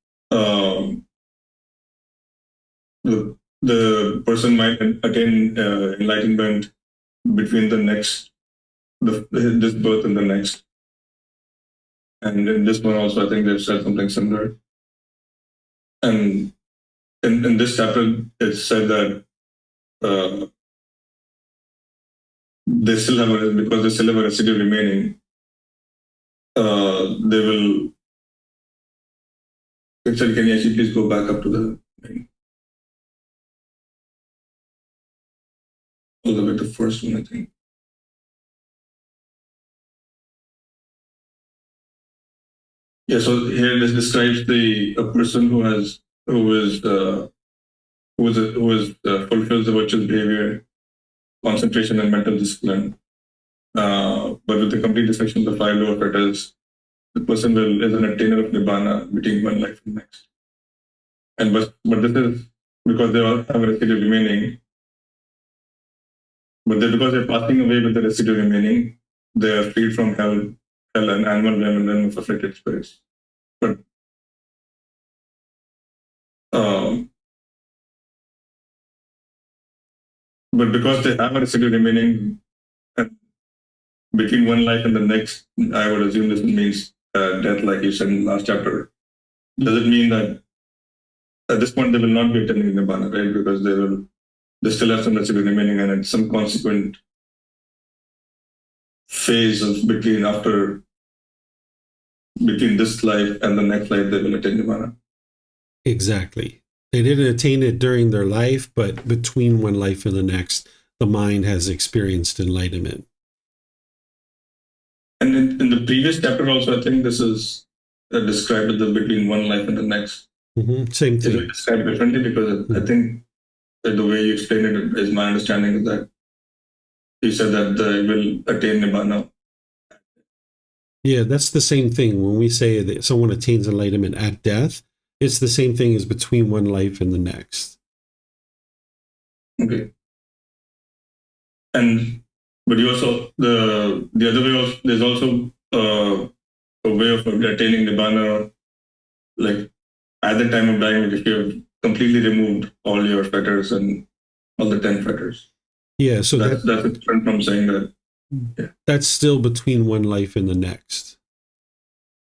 the person might attain enlightenment between this birth and the next. And in this one also, I think they've said something similar. And in this chapter, it's said that they still have because they still have a residue remaining. They will. Richard, can you actually please go back up to the thing? All the way to the first one, I think. Yeah, so here this describes a person who fulfills the virtuous behavior, concentration, and mental discipline. But with the complete destruction of the 5 lower fetters, the person is an attainer of nibbana between one life and next. But this is because they all have a residue remaining. But because they're passing away with the residue remaining, they are freed from hell and animal realm and realm of afflicted spirits. But because they have a residue remaining between one life and the next, I would assume this means death, like you said in the last chapter. Does it mean that at this point they will not be attending nibbana, right? Because they still have some residue remaining, and at some consequent phase of between this life and the next life, they will attain nibbana. Exactly. They didn't attain it during their life, but between one life and the next, the mind has experienced enlightenment. And in the previous chapter also, I think this is described as between one life and the next. Mm-hmm. Same thing. Is it described differently? Because I think that the way you explain it is my understanding is that you said that they will attain nibbana. Yeah, that's the same thing. When we say that someone attains enlightenment at death, it's the same thing as between one life and the next. Okay. But you also the other way also, there's also a way of attaining nibbana, like at the time of dying, like if you have completely removed all your fetters and all the 10 fetters. Yeah, so that's different from saying that. Yeah. That's still between one life and the next.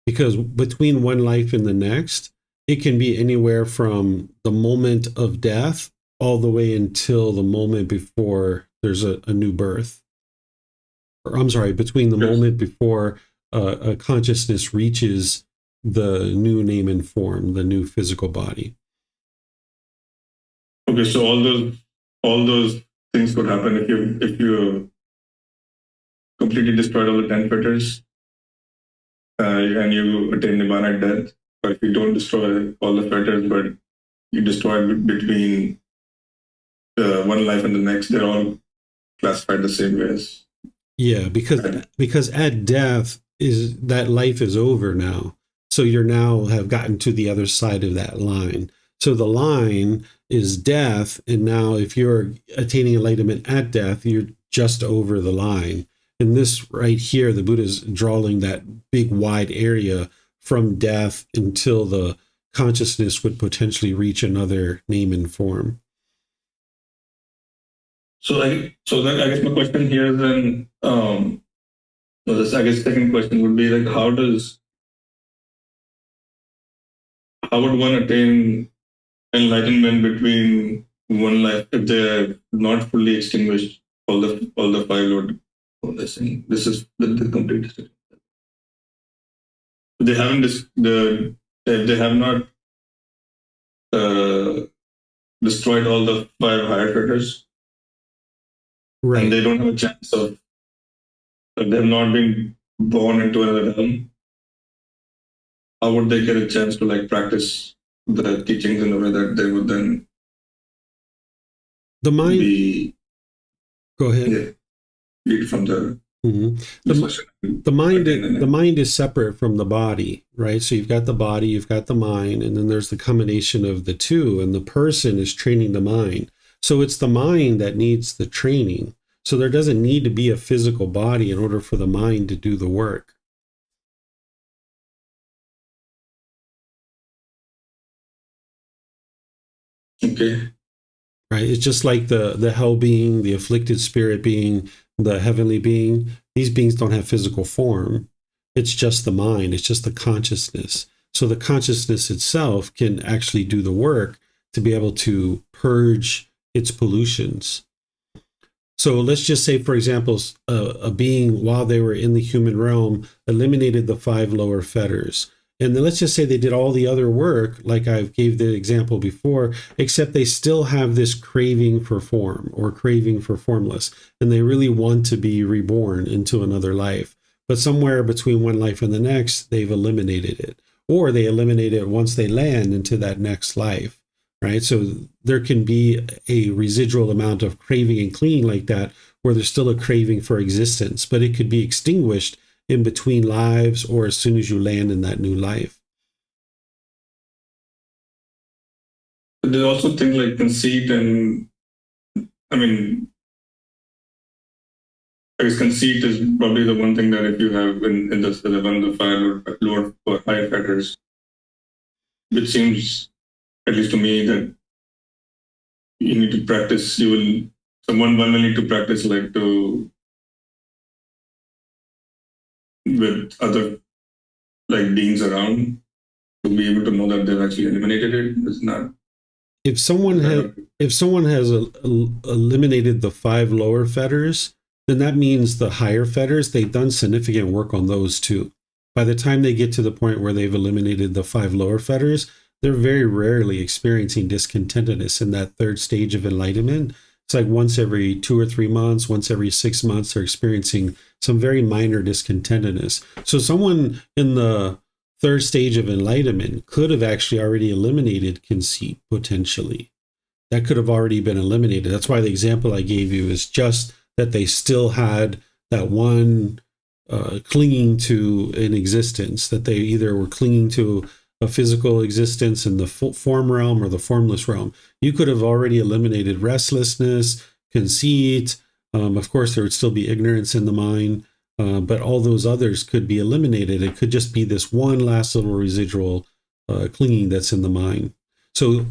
Because between one life and the next, it can be anywhere from the moment of death all the way until the moment before there's a new birth. Or I'm sorry, between the moment before a consciousness reaches the new name and form, the new physical body. Okay, so all those things could happen if you completely destroyed all the 10 fetters and you attain nirvana at death, or if you don't destroy all the fetters but you destroy between one life and the next, they're all classified the same way as. Yeah, because at death is that life is over now. So you're now have gotten to the other side of that line. So the line is death, and now if you're attaining enlightenment at death, you're just over the line. And this right here, the Buddha is drawing that big wide area from death until the consciousness would potentially reach another name and form. So I guess my question here is then, I guess second question would be like, how would one attain enlightenment between one life if they're not fully extinguished all the five Lord? This is the complete destruction. They haven't they have not destroyed all the five higher fetters. Right. And they don't have a chance of, they have not been born into another realm. How would they get a chance to like practice the teachings in a way that they would then the mind be? Go ahead. Read from the. Mm-hmm. The mind is separate from the body, right? So you've got the body, you've got the mind, and then there's the combination of the two, and the person is training the mind. So it's the mind that needs the training. So there doesn't need to be a physical body in order for the mind to do the work. Okay. Right? It's just like the hell being, the afflicted spirit being, the heavenly being. These beings don't have physical form. It's just the mind. It's just the consciousness. So the consciousness itself can actually do the work to be able to purge its pollutions. So let's just say, for example, a being, while they were in the human realm, eliminated the five lower fetters. And then let's just say they did all the other work, like I gave the example before, except they still have this craving for form or craving for formless. And they really want to be reborn into another life. But somewhere between one life and the next, they've eliminated it. Or they eliminate it once they land into that next life. Right. So there can be a residual amount of craving and clinging like that, where there's still a craving for existence, but it could be extinguished in between lives or as soon as you land in that new life. There's also things like conceit, and I mean, I guess conceit is probably the one thing that if you have in the one of the five lower or higher fetters, which seems, at least to me, that you need to practice. One will need to practice like with other like beings around to be able to know that they've actually eliminated it. It's not. If someone has eliminated the five lower fetters, then that means the higher fetters, they've done significant work on those too. By the time they get to the point where they've eliminated the five lower fetters, they're very rarely experiencing discontentedness in that third stage of enlightenment. It's like once every 2 or 3 months, once every 6 months, they're experiencing some very minor discontentedness. So someone in the third stage of enlightenment could have actually already eliminated conceit potentially. That could have already been eliminated. That's why the example I gave you is just that they still had that one clinging to an existence, that they either were clinging to a physical existence in the form realm or the formless realm. You could have already eliminated restlessness, conceit. Of course, there would still be ignorance in the mind, but all those others could be eliminated. It could just be this one last little residual clinging that's in the mind. So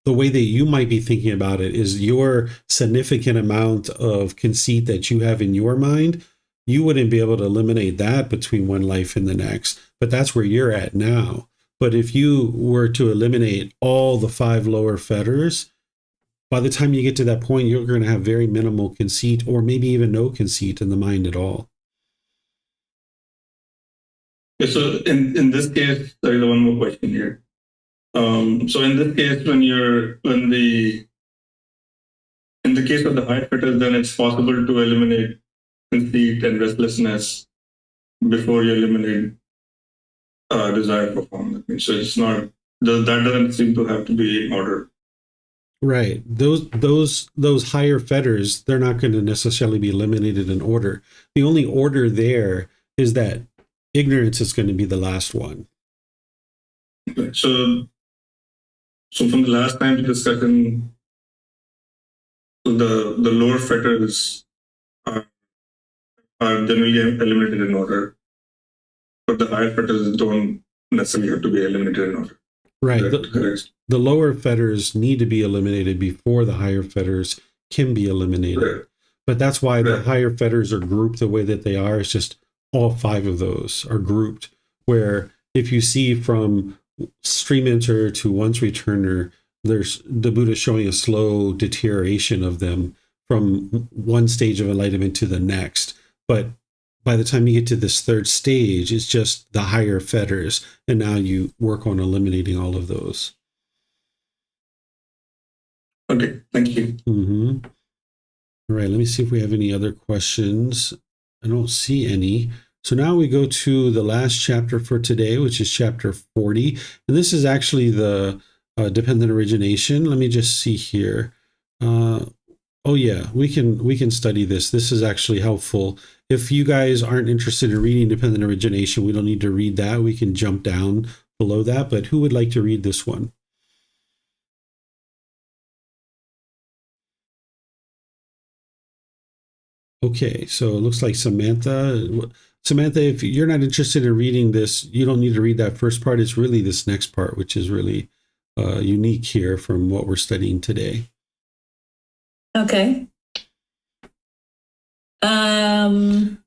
the way that you might be thinking about it is your significant amount of conceit that you have in your mind. You wouldn't be able to eliminate that between one life and the next, but that's where you're at now. But if you were to eliminate all the five lower fetters, by the time you get to that point, you're going to have very minimal conceit, or maybe even no conceit in the mind at all. Yeah, so in this case, there is one more question here. So in this case, in the case of the higher fetters, then it's possible to eliminate conceit and restlessness before you eliminate desire for form. So it's not that doesn't seem to have to be in order. Right. Those higher fetters, they're not going to necessarily be eliminated in order. The only order there is that ignorance is going to be the last one. Okay. So from the last time discussion, the lower fetters are generally eliminated in order, but the higher fetters don't necessarily have to be eliminated in order. Right. Correct. The lower fetters need to be eliminated before the higher fetters can be eliminated. Right. But that's why the Right. higher fetters are grouped the way that they are. It's just all 5 of those are grouped, where if you see from stream enter to once returner, there's the Buddha showing a slow deterioration of them from one stage of enlightenment to the next. But by the time you get to this third stage, it's just the higher fetters, and now you work on eliminating all of those. Okay, thank you. Mm-hmm. All right, let me see if we have any other questions. I don't see any. So now we go to the last chapter for today, which is chapter 40. And this is actually the dependent origination. Let me just see here. Oh yeah, we can study this. This is actually helpful. If you guys aren't interested in reading dependent origination, we don't need to read that. We can jump down below that. But who would like to read this one? Okay, so it looks like Samantha. Samantha, if you're not interested in reading this, you don't need to read that first part. It's really this next part, which is really unique here from what we're studying today. Okay.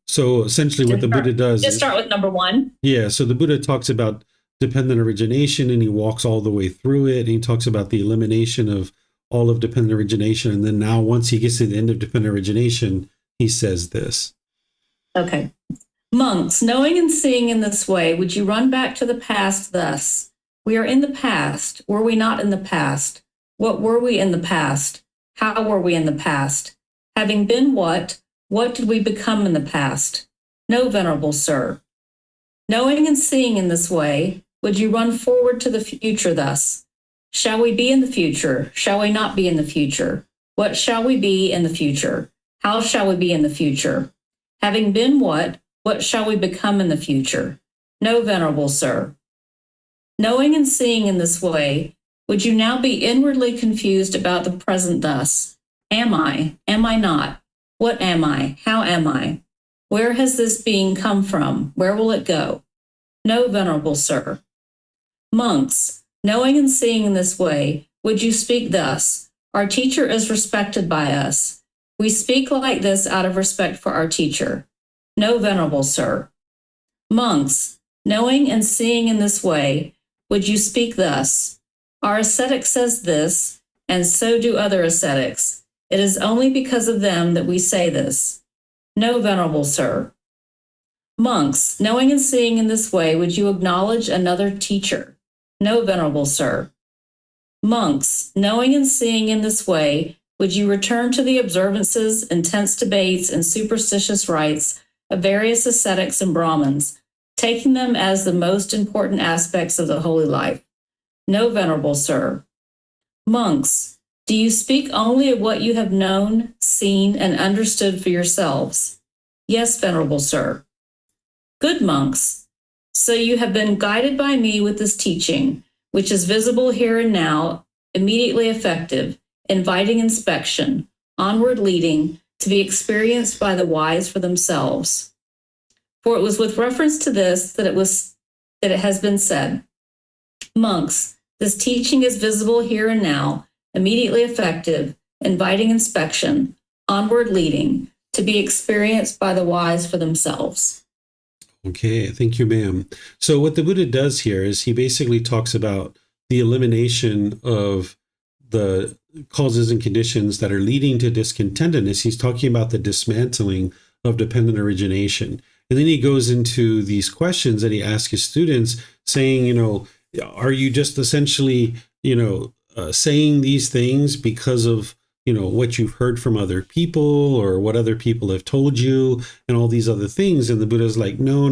So essentially what the Buddha does Just start with number 1. Yeah, so the Buddha talks about dependent origination, and he walks all the way through it, and he talks about the elimination of all of dependent origination, and then now once he gets to the end of dependent origination, he says this. Okay. Monks, knowing and seeing in this way, would you run back to the past thus? We are in the past. Were we not in the past? What were we in the past? How were we in the past? Having been what did we become in the past? No, venerable sir. Knowing and seeing in this way, would you run forward to the future thus? Shall we be in the future? Shall we not be in the future? What shall we be in the future? How shall we be in the future? Having been what shall we become in the future? No, venerable sir. Knowing and seeing in this way, would you now be inwardly confused about the present thus? Am I? Am I not? What am I? How am I? Where has this being come from? Where will it go? No, venerable sir. Monks, knowing and seeing in this way, would you speak thus? Our teacher is respected by us. We speak like this out of respect for our teacher. No, venerable sir. Monks, knowing and seeing in this way, would you speak thus? Our ascetic says this, and so do other ascetics. It is only because of them that we say this. No, venerable sir. Monks, knowing and seeing in this way, would you acknowledge another teacher? No, venerable sir. Monks, knowing and seeing in this way, would you return to the observances, intense debates, and superstitious rites of various ascetics and Brahmins, taking them as the most important aspects of the holy life? No, venerable sir. Monks, do you speak only of what you have known, seen, and understood for yourselves? Yes, venerable sir. Good monks, so you have been guided by me with this teaching, which is visible here and now, immediately effective, inviting inspection, onward leading, to be experienced by the wise for themselves. For it was with reference to this that it has been said, monks, this teaching is visible here and now, immediately effective, inviting inspection, onward leading, to be experienced by the wise for themselves. Okay, thank you, ma'am. So what the Buddha does here is he basically talks about the elimination of the causes and conditions that are leading to discontentedness. He's talking about the dismantling of dependent origination. And then he goes into these questions that he asks his students saying, are you just essentially, saying these things because of, what you've heard from other people or what other people have told you and all these other things? And the Buddha's like, no.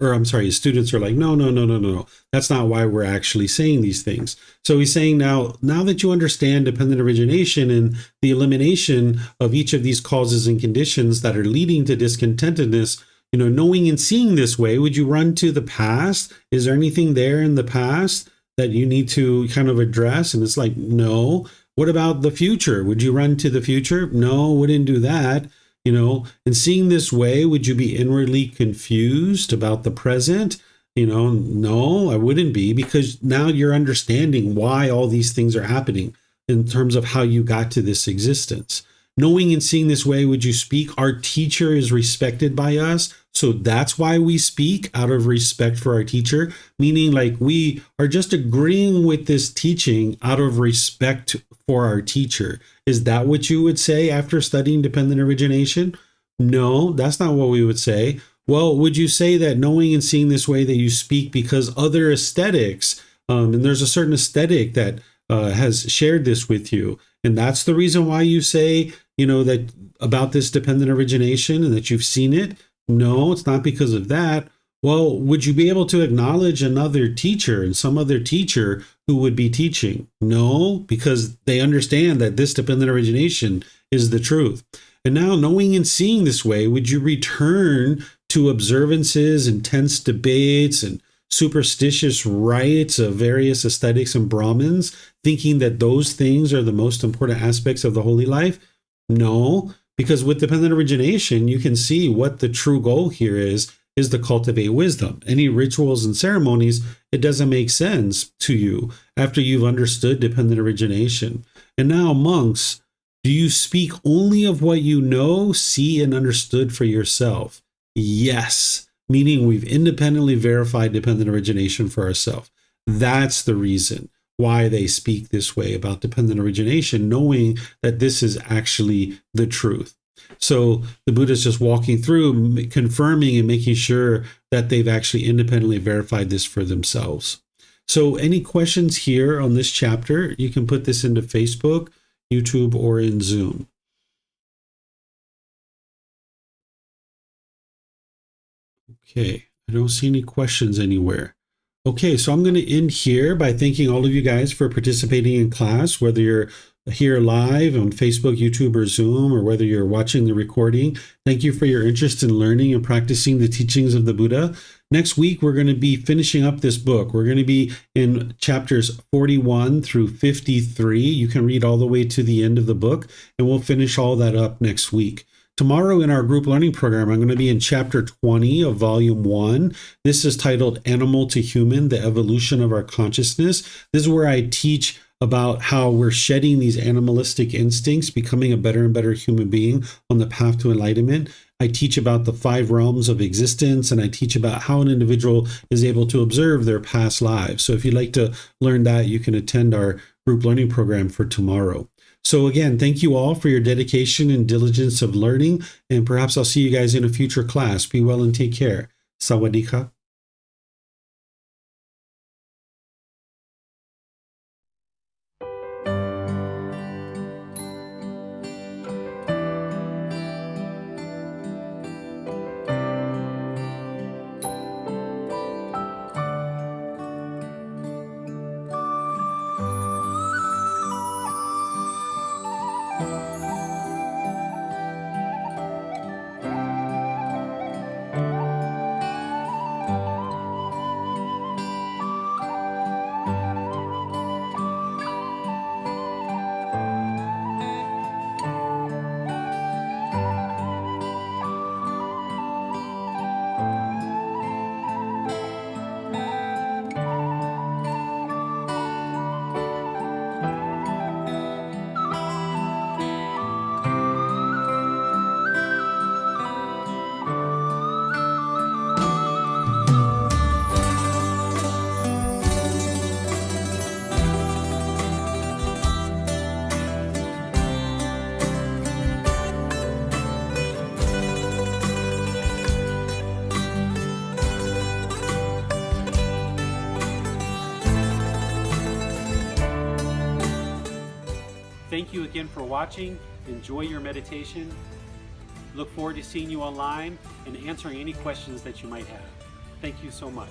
Or I'm sorry, his students are like, no. That's not why we're actually saying these things. So he's saying now that you understand dependent origination and the elimination of each of these causes and conditions that are leading to discontentedness, knowing and seeing this way, would you run to the past? Is there anything there in the past that you need to kind of address? And it's like, no. What about the future? Would you run to the future? No, wouldn't do that. And seeing this way, would you be inwardly confused about the present? No, I wouldn't be, because now you're understanding why all these things are happening in terms of how you got to this existence. Knowing and seeing this way, would you speak? Our teacher is respected by us, so that's why we speak, out of respect for our teacher, meaning like we are just agreeing with this teaching out of respect for our teacher. Is that what you would say after studying dependent origination? No, that's not what we would say. Well, would you say that knowing and seeing this way that you speak because other aesthetics, and there's a certain aesthetic that has shared this with you, and that's the reason why you say, that about this dependent origination and that you've seen it? No, it's not because of that. Well, would you be able to acknowledge another teacher and some other teacher who would be teaching? No, because they understand that this dependent origination is the truth. And now, knowing and seeing this way, would you return to observances, intense debates, and superstitious rites of various aesthetics and Brahmins, thinking that those things are the most important aspects of the holy life? No, because with dependent origination, you can see what the true goal here is to cultivate wisdom. Any rituals and ceremonies, it doesn't make sense to you after you've understood dependent origination. And now, monks, do you speak only of what you know, see, and understood for yourself? Yes, meaning we've independently verified dependent origination for ourselves. That's the reason why they speak this way about dependent origination, knowing that this is actually the truth. So the Buddha is just walking through, confirming and making sure that they've actually independently verified this for themselves. So any questions here on this chapter, you can put this into Facebook, YouTube, or in Zoom. Okay, I don't see any questions anywhere. Okay, so I'm going to end here by thanking all of you guys for participating in class, whether you're here live on Facebook, YouTube, or Zoom, or whether you're watching the recording. Thank you for your interest in learning and practicing the teachings of the Buddha. Next week, we're going to be finishing up this book. We're going to be in chapters 41 through 53. You can read all the way to the end of the book, and we'll finish all that up next week. Tomorrow in our group learning program, I'm going to be in chapter 20 of volume 1. This is titled Animal to Human, the Evolution of Our Consciousness. This is where I teach about how we're shedding these animalistic instincts, becoming a better and better human being on the path to enlightenment. I teach about the 5 realms of existence, and I teach about how an individual is able to observe their past lives. So if you'd like to learn that, you can attend our group learning program for tomorrow. So again, thank you all for your dedication and diligence of learning, and perhaps I'll see you guys in a future class. Be well and take care. Sawadee ka. Thank you again for watching. Enjoy your meditation. Look forward to seeing you online and answering any questions that you might have. Thank you so much.